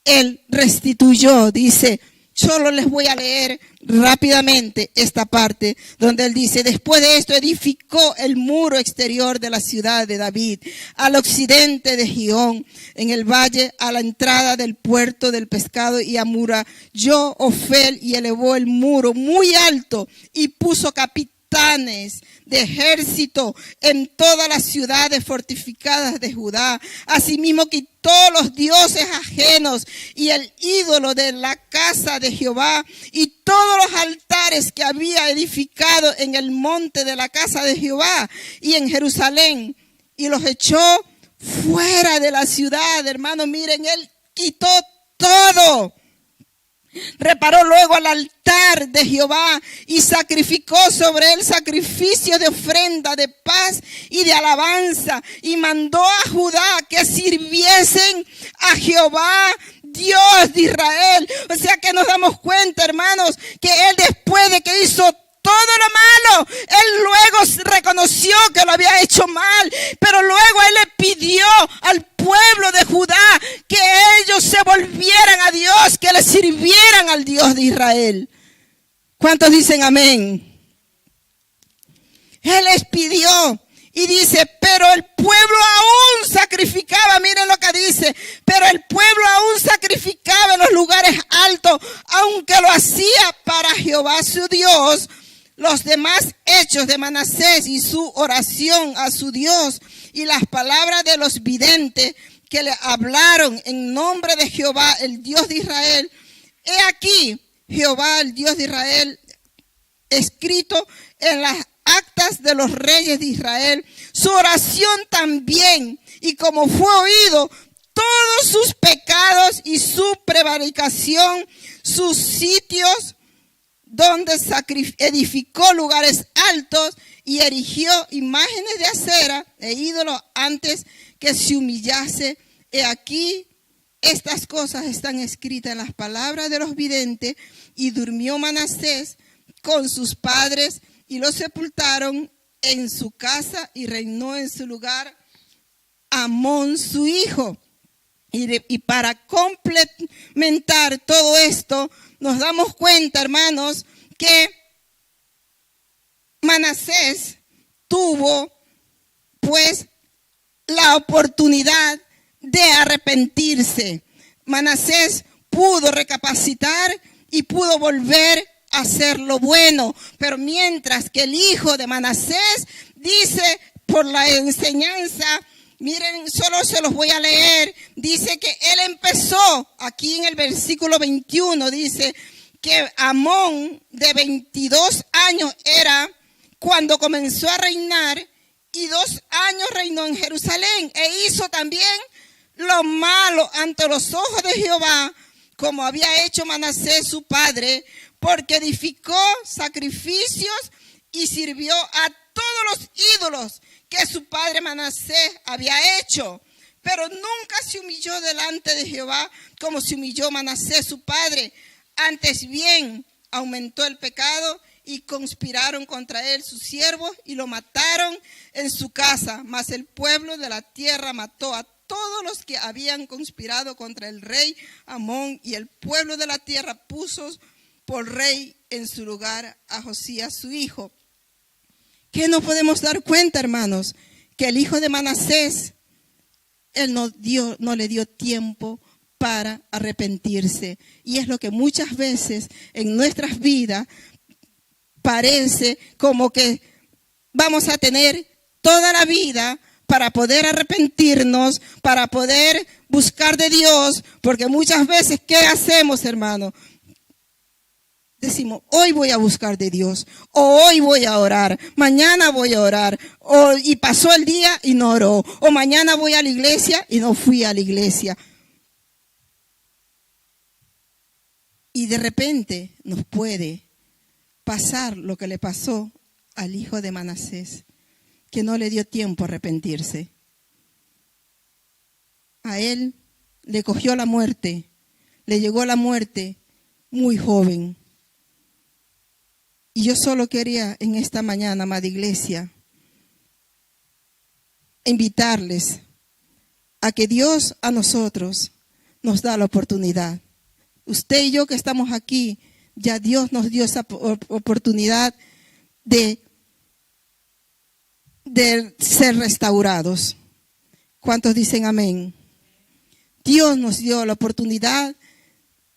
Él restituyó, dice. Solo les voy a leer rápidamente esta parte donde él dice: después de esto edificó el muro exterior de la ciudad de David, al occidente de Gihón, en el valle, a la entrada del puerto del pescado, y amuralló Ofel y elevó el muro muy alto y puso capitanes de ejército en todas las ciudades fortificadas de Judá. Asimismo quitó los dioses ajenos y el ídolo de la casa de Jehová y todos los altares que había edificado en el monte de la casa de Jehová y en Jerusalén, y los echó fuera de la ciudad. Hermanos, miren, él quitó todo. Reparó luego al altar de Jehová y sacrificó sobre él sacrificios de ofrenda, de paz y de alabanza, y mandó a Judá que sirviesen a Jehová, Dios de Israel. O sea que nos damos cuenta, hermanos, que él, después de que hizo todo lo malo, él luego reconoció que lo había hecho mal, pero luego él le pidió al pueblo de Judá que ellos se volvieran a Dios, que le sirvieran al Dios de Israel. ¿Cuántos dicen amén? Él les pidió y dice: pero el pueblo aún sacrificaba, miren lo que dice, pero el pueblo aún sacrificaba en los lugares altos, aunque lo hacía para Jehová su Dios. Los demás hechos de Manasés y su oración a su Dios y las palabras de los videntes que le hablaron en nombre de Jehová, el Dios de Israel. He aquí, Jehová, el Dios de Israel, escrito en las actas de los reyes de Israel, su oración también, y como fue oído, todos sus pecados y su prevaricación, sus sitios donde edificó lugares altos y erigió imágenes de acera e ídolos antes que se humillase. He aquí, estas cosas están escritas en las palabras de los videntes. Y durmió Manasés con sus padres y lo sepultaron en su casa y reinó en su lugar Amón su hijo. Y para complementar todo esto, nos damos cuenta, hermanos, que Manasés tuvo pues la oportunidad de arrepentirse. Manasés pudo recapacitar y pudo volver a hacer lo bueno, pero mientras que el hijo de Manasés dice por la enseñanza, miren, solo se los voy a leer, dice que él empezó, aquí en el versículo 21, dice que Amón de 22 años era cuando comenzó a reinar y 2 años reinó en Jerusalén e hizo también lo malo ante los ojos de Jehová, como había hecho Manasés su padre, porque edificó sacrificios y sirvió a todos los ídolos que su padre Manasés había hecho. Pero nunca se humilló delante de Jehová como se humilló Manasés su padre. Antes bien, aumentó el pecado y conspiraron contra él sus siervos y lo mataron en su casa. Mas el pueblo de la tierra mató a todos los que habían conspirado contra el rey Amón, y el pueblo de la tierra puso por rey en su lugar a Josías su hijo. ¿Qué nos podemos dar cuenta, hermanos? Que el hijo de Manasés, él no le dio tiempo para arrepentirse. Y es lo que muchas veces en nuestras vidas parece como que vamos a tener toda la vida para poder arrepentirnos, para poder buscar de Dios, porque muchas veces, ¿qué hacemos, hermano? Decimos, hoy voy a buscar de Dios, o hoy voy a orar, mañana voy a orar, y pasó el día y no oró, o mañana voy a la iglesia y no fui a la iglesia. Y de repente nos puede pasar lo que le pasó al hijo de Manasés, que no le dio tiempo a arrepentirse. A él le cogió la muerte, le llegó la muerte muy joven. Y yo solo quería en esta mañana, amada iglesia, invitarles a que Dios a nosotros nos da la oportunidad. Usted y yo que estamos aquí, ya Dios nos dio esa oportunidad de ser restaurados. ¿Cuántos dicen amén? Dios nos dio la oportunidad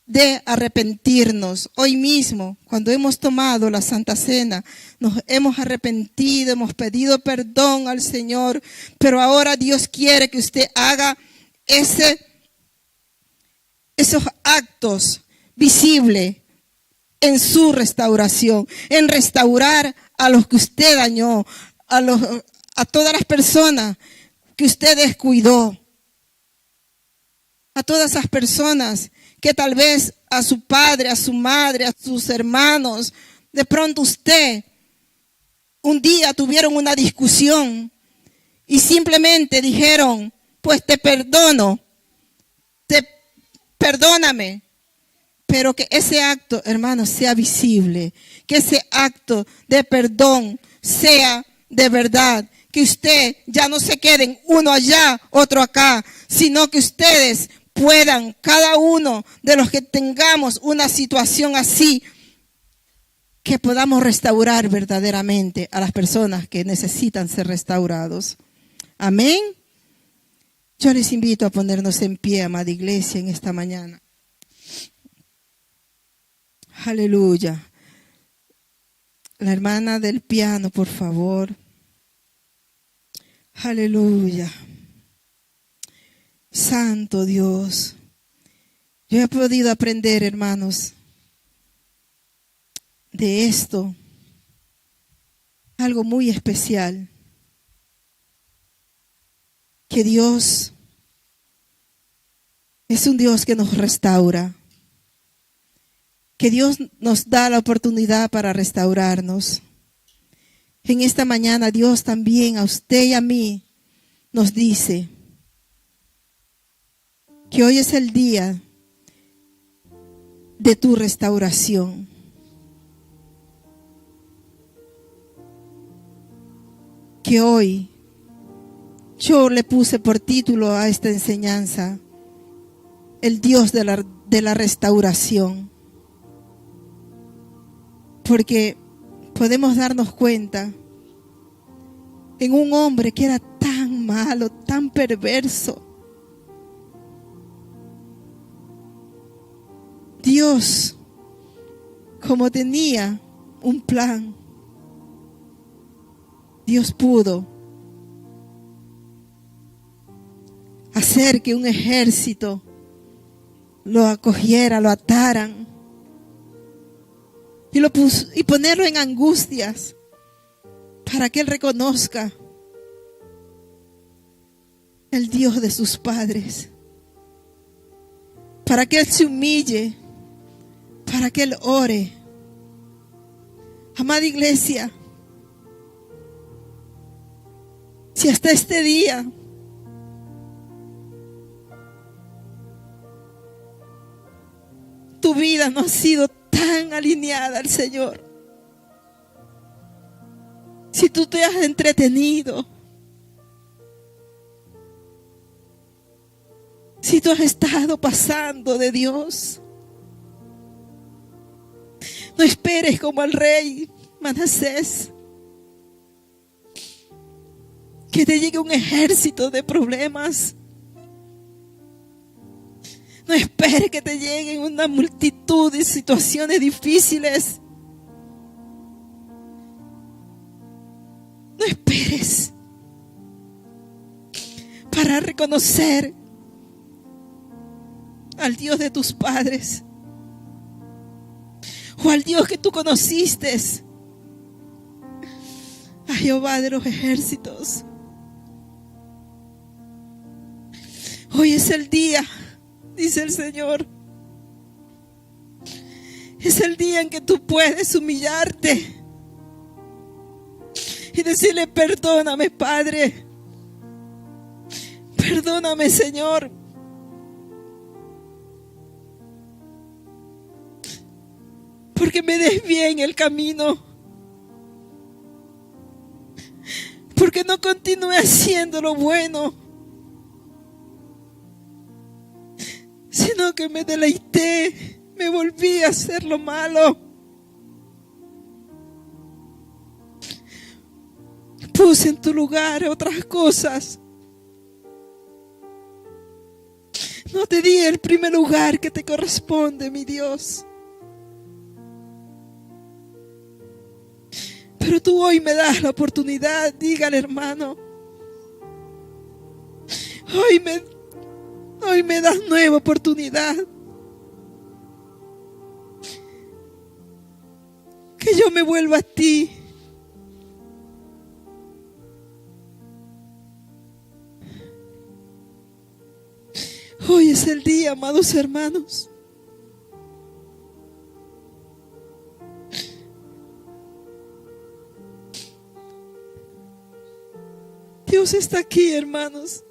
de arrepentirnos. Hoy mismo, cuando hemos tomado la Santa Cena, nos hemos arrepentido, hemos pedido perdón al Señor, pero ahora Dios quiere que usted haga esos actos visibles en su restauración, en restaurar a los que usted dañó, a todas las personas que usted descuidó, a todas esas personas que tal vez a su padre, a su madre, a sus hermanos, de pronto usted un día tuvieron una discusión y simplemente dijeron, pues te perdono, perdóname. Pero que ese acto, hermanos, sea visible, que ese acto de perdón sea de verdad, que usted ya no se queden uno allá, otro acá, sino que ustedes puedan, cada uno de los que tengamos una situación así, que podamos restaurar verdaderamente a las personas que necesitan ser restaurados. Amén. Yo les invito a ponernos en pie, amada iglesia, en esta mañana. Aleluya. La hermana del piano, por favor. Aleluya. Santo Dios. Yo he podido aprender, hermanos, de esto algo muy especial. Que Dios es un Dios que nos restaura. que Dios nos da la oportunidad para restaurarnos. En esta mañana Dios también a usted y a mí nos dice que hoy es el día de tu restauración. Que hoy yo le puse por título a esta enseñanza: el Dios de la restauración. Porque podemos darnos cuenta en un hombre que era tan malo, tan perverso. Dios, como tenía un plan, Dios pudo hacer que un ejército lo acogiera, lo ataran y ponerlo en angustias para que él reconozca el Dios de sus padres, para que él se humille, para que él ore. Amada iglesia, si hasta este día tu vida no ha sido tan alineada al Señor, si tú te has entretenido, si tú has estado pasando de Dios, no esperes como el rey Manasés, que te llegue un ejército de problemas. No esperes que te lleguen una multitud de situaciones difíciles. No esperes para reconocer al Dios de tus padres o al Dios que tú conociste, a Jehová de los ejércitos. Hoy es el día, dice el Señor. Es el día en que tú puedes humillarte y decirle: perdóname, Padre. Perdóname, Señor. Porque me desvié en el camino. Porque no continué haciendo lo bueno, sino que me deleité, me volví a hacer lo malo. Puse en tu lugar otras cosas. No te di el primer lugar que te corresponde, mi Dios. Pero tú hoy me das la oportunidad. Dígale, hermano, hoy me das nueva oportunidad. Que yo me vuelva a ti. Hoy es el día, amados hermanos. Dios está aquí, hermanos.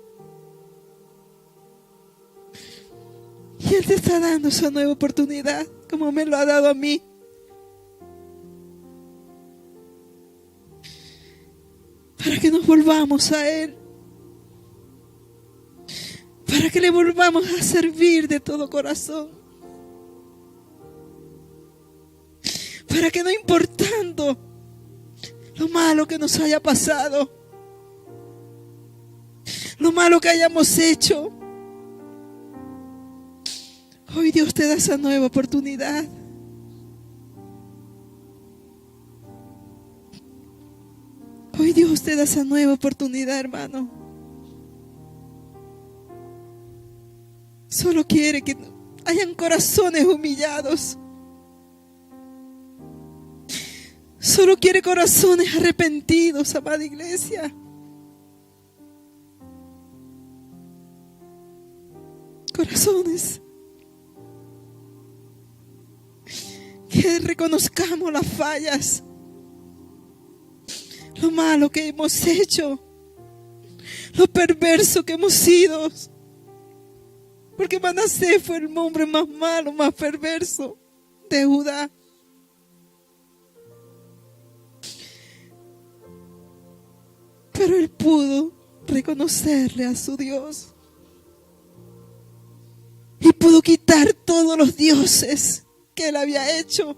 Y Él te está dando esa nueva oportunidad, como me lo ha dado a mí. Para que nos volvamos a Él. Para que le volvamos a servir de todo corazón. Para que no importando lo malo que nos haya pasado, lo malo que hayamos hecho, hoy Dios te da esa nueva oportunidad. Hoy Dios te da esa nueva oportunidad, hermano. Solo quiere que hayan corazones humillados. Solo quiere corazones arrepentidos, amada iglesia. Corazones que reconozcamos las fallas, lo malo que hemos hecho, lo perverso que hemos sido. Porque Manasés fue el hombre más malo, más perverso de Judá. Pero él pudo reconocerle a su Dios. Y pudo quitar todos los dioses que él había hecho.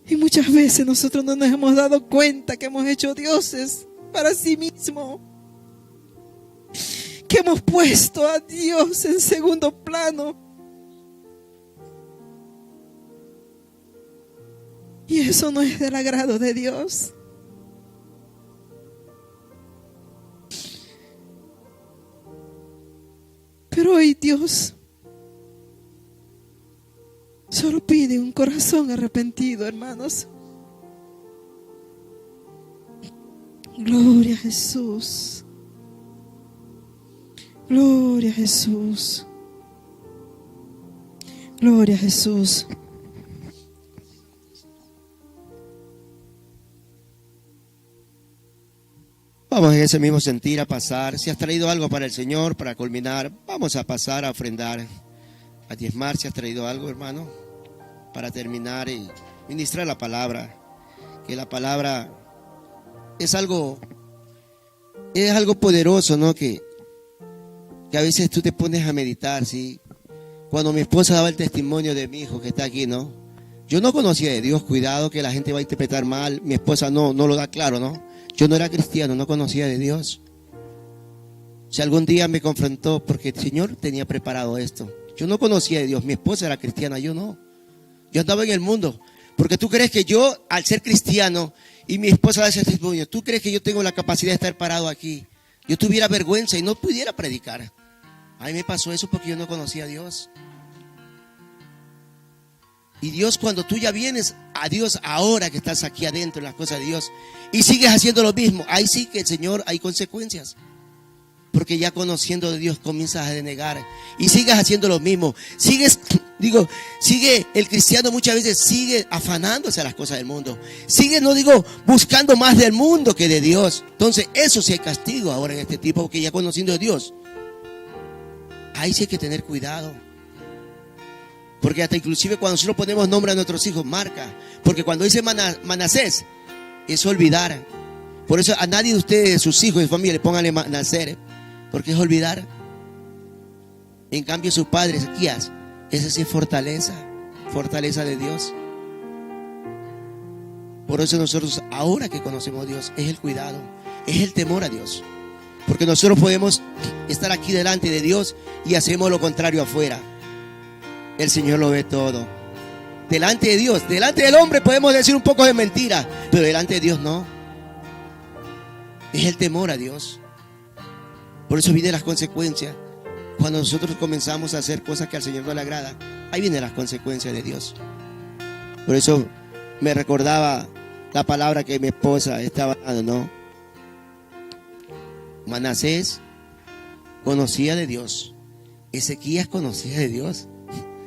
Y muchas veces nosotros no nos hemos dado cuenta que hemos hecho dioses para sí mismos. Que hemos puesto a Dios en segundo plano. Y eso no es del agrado de Dios. Pero hoy Dios solo pide un corazón arrepentido, hermanos. Gloria a Jesús. Gloria a Jesús. Gloria a Jesús. Vamos en ese mismo sentir a pasar. Si has traído algo para el Señor, para culminar, vamos a pasar a ofrendar, a diezmar. Si has traído algo, hermano, para terminar y ministrar la palabra. Que la palabra es algo poderoso, ¿no? Que a veces tú te pones a meditar, ¿sí? Cuando mi esposa daba el testimonio de mi hijo que está aquí, ¿no? Yo no conocía de Dios, cuidado que la gente va a interpretar mal. Mi esposa no lo da claro, ¿no? Yo no era cristiano, no conocía de Dios. Si algún día me confrontó porque el Señor tenía preparado esto. Yo no conocía de Dios, mi esposa era cristiana, yo no. Yo andaba en el mundo. Porque tú crees que yo, al ser cristiano, y mi esposa da ese testimonio, tú crees que yo tengo la capacidad de estar parado aquí. Yo tuviera vergüenza y no pudiera predicar. A mí me pasó eso porque yo no conocía a Dios. Y Dios, cuando tú ya vienes a Dios ahora que estás aquí adentro en las cosas de Dios y sigues haciendo lo mismo, ahí sí que el Señor hay consecuencias. Porque ya conociendo de Dios comienzas a denegar y sigues haciendo lo mismo. Sigue el cristiano muchas veces sigue afanándose a las cosas del mundo. Sigue, buscando más del mundo que de Dios. Entonces eso sí hay castigo ahora en este tiempo, porque ya conociendo a Dios, ahí sí hay que tener cuidado. Porque hasta inclusive cuando nosotros ponemos nombre a nuestros hijos, marca. Porque cuando dice Manasés, es olvidar. Por eso a nadie de ustedes, sus hijos y familia, le pónganle Manasés, porque es olvidar. En cambio su padre, Ezequías, ese sí es fortaleza de Dios. Por eso nosotros, ahora que conocemos a Dios, es el cuidado, es el temor a Dios. Porque nosotros podemos estar aquí delante de Dios y hacemos lo contrario afuera. El Señor lo ve todo. Delante de Dios, delante del hombre podemos decir un poco de mentira, pero delante de Dios no. Es el temor a Dios. Por eso vienen las consecuencias. Cuando nosotros comenzamos a hacer cosas que al Señor no le agrada, ahí vienen las consecuencias de Dios. Por eso me recordaba la palabra que mi esposa estaba dando, ¿no? Manasés conocía de Dios. Ezequías conocía de Dios.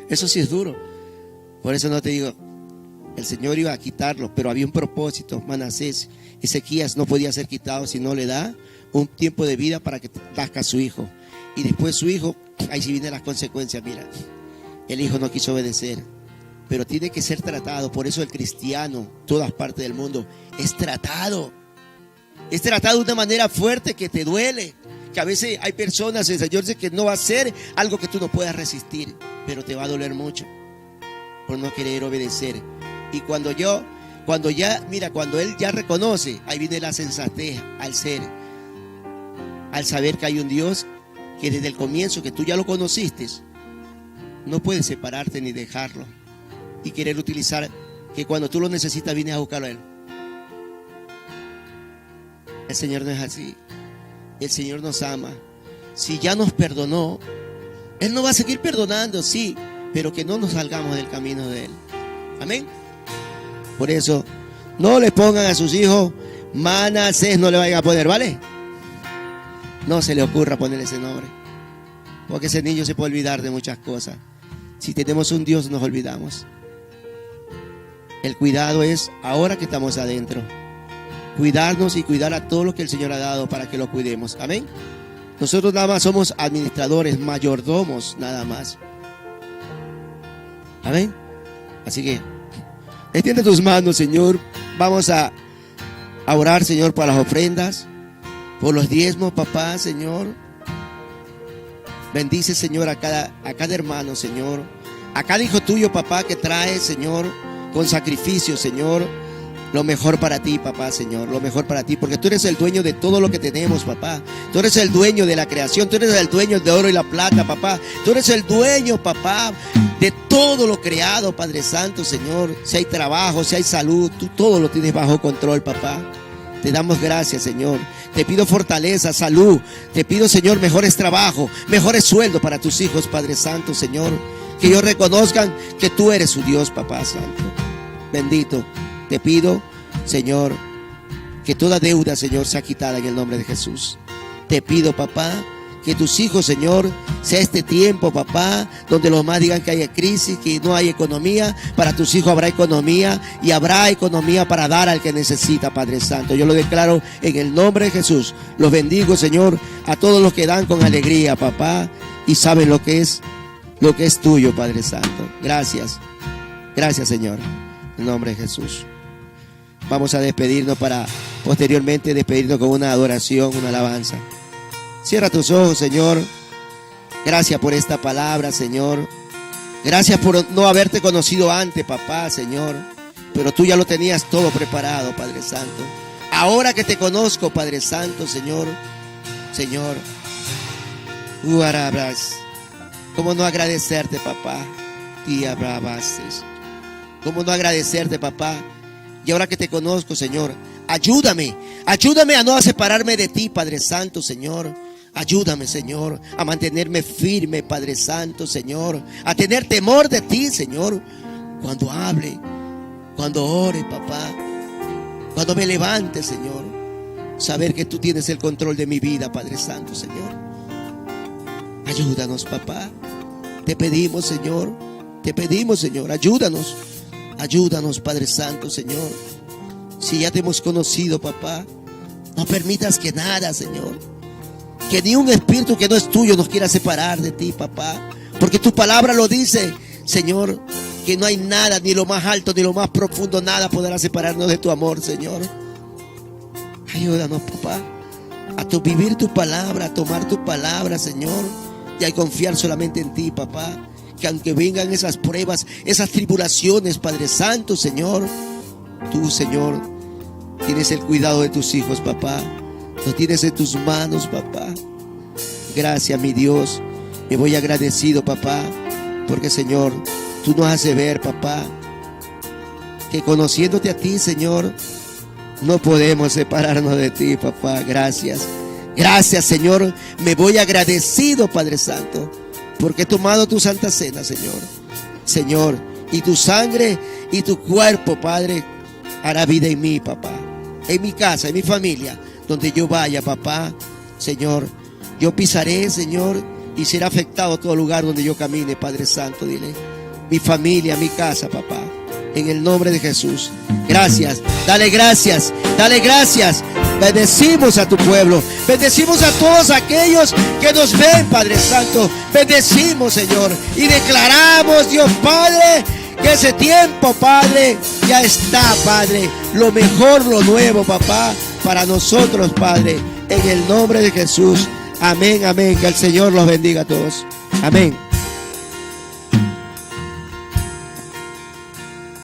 Eso sí es duro. Por eso no te digo, el Señor iba a quitarlo, pero había un propósito. Manasés, Ezequías no podía ser quitado si no le da un tiempo de vida para que nazca su hijo. Y después su hijo, ahí sí vienen las consecuencias. Mira, el hijo no quiso obedecer, pero tiene que ser tratado. Por eso el cristiano, todas partes del mundo, es tratado. Es tratado de una manera fuerte que te duele. Que a veces hay personas, el Señor dice que no va a ser algo que tú no puedas resistir, pero te va a doler mucho por no querer obedecer. Y cuando él ya reconoce, ahí viene la sensatez al saber que hay un Dios que desde el comienzo, que tú ya lo conociste, no puedes separarte ni dejarlo y querer utilizar, que cuando tú lo necesitas vienes a buscarlo a Él. El Señor no es así. El Señor nos ama. Si ya nos perdonó, Él nos va a seguir perdonando, sí, pero que no nos salgamos del camino de Él. Amén. Por eso, no le pongan a sus hijos Manasés, no le vayan a poner, ¿vale? No se le ocurra ponerle ese nombre, porque ese niño se puede olvidar de muchas cosas. Si tenemos un Dios, nos olvidamos. El cuidado es ahora que estamos adentro. Cuidarnos y cuidar a todo lo que el Señor ha dado para que lo cuidemos. Amén. Nosotros nada más somos administradores, mayordomos, nada más. Amén. Así que extiende tus manos, Señor. Vamos a orar, Señor, por las ofrendas, por los diezmos, papá, Señor. Bendice, Señor, a cada hermano, Señor. A cada hijo tuyo, papá, que trae, Señor, con sacrificio, Señor, lo mejor para ti, papá, Señor, lo mejor para ti, porque tú eres el dueño de todo lo que tenemos, papá. Tú eres el dueño de la creación, tú eres el dueño de oro y la plata, papá. Tú eres el dueño, papá, de todo lo creado, Padre Santo, Señor. Si hay trabajo, si hay salud, tú todo lo tienes bajo control, papá. Te damos gracias, Señor. Te pido fortaleza, salud. Te pido, Señor, mejores trabajos, mejores sueldos para tus hijos, Padre Santo, Señor. Que ellos reconozcan que tú eres su Dios, papá Santo. Bendito. Te pido, Señor, que toda deuda, Señor, sea quitada en el nombre de Jesús. Te pido, papá, que tus hijos, Señor, sea este tiempo, papá, donde los más digan que hay crisis, que no hay economía. Para tus hijos habrá economía y habrá economía para dar al que necesita, Padre Santo. Yo lo declaro en el nombre de Jesús. Los bendigo, Señor, a todos los que dan con alegría, papá, y saben lo que es tuyo, Padre Santo. Gracias. Gracias, Señor. En el nombre de Jesús. Vamos a despedirnos para posteriormente despedirnos con una adoración, una alabanza. Cierra tus ojos, Señor. Gracias por esta palabra, Señor. Gracias por no haberte conocido antes, papá, Señor. Pero tú ya lo tenías todo preparado, Padre Santo. Ahora que te conozco, Padre Santo, Señor. Señor. ¿Cómo no agradecerte, papá? ¿Cómo no agradecerte, papá? Y ahora que te conozco, Señor, ayúdame a no separarme de ti, Padre Santo, Señor. Ayúdame, Señor, a mantenerme firme, Padre Santo, Señor. A tener temor de ti, Señor. Cuando hable, cuando ore, papá. Cuando me levante, Señor. Saber que tú tienes el control de mi vida, Padre Santo, Señor. Ayúdanos, papá. Te pedimos, Señor. Te pedimos, Señor, ayúdanos. Ayúdanos, Padre Santo, Señor. Si ya te hemos conocido, papá, no permitas que nada, Señor, que ni un espíritu que no es tuyo nos quiera separar de ti, papá. Porque tu palabra lo dice, Señor, que no hay nada, ni lo más alto, ni lo más profundo, nada podrá separarnos de tu amor, Señor. Ayúdanos, papá, a vivir tu palabra, a tomar tu palabra, Señor, y a confiar solamente en ti, papá. Que aunque vengan esas pruebas, esas tribulaciones, Padre Santo, Señor, tú, Señor, tienes el cuidado de tus hijos, papá. Lo tienes en tus manos, papá. Gracias, mi Dios. Me voy agradecido, papá, porque, Señor, tú nos haces ver, papá, que conociéndote a ti, Señor, no podemos separarnos de ti, papá. Gracias. Gracias, Señor. Me voy agradecido, Padre Santo, porque he tomado tu santa cena, Señor. Señor, y tu sangre y tu cuerpo, Padre, hará vida en mí, papá. En mi casa, en mi familia, donde yo vaya, papá. Señor, yo pisaré, Señor, y será afectado todo lugar donde yo camine, Padre Santo. Dile, mi familia, mi casa, papá. En el nombre de Jesús. Gracias. Dale gracias. Dale gracias. Bendecimos a tu pueblo. Bendecimos a todos aquellos que nos ven, Padre Santo. Bendecimos, Señor. Y declaramos, Dios Padre, que ese tiempo, Padre, ya está, Padre. Lo mejor, lo nuevo, papá, para nosotros, Padre. En el nombre de Jesús. Amén, amén. Que el Señor los bendiga a todos. Amén.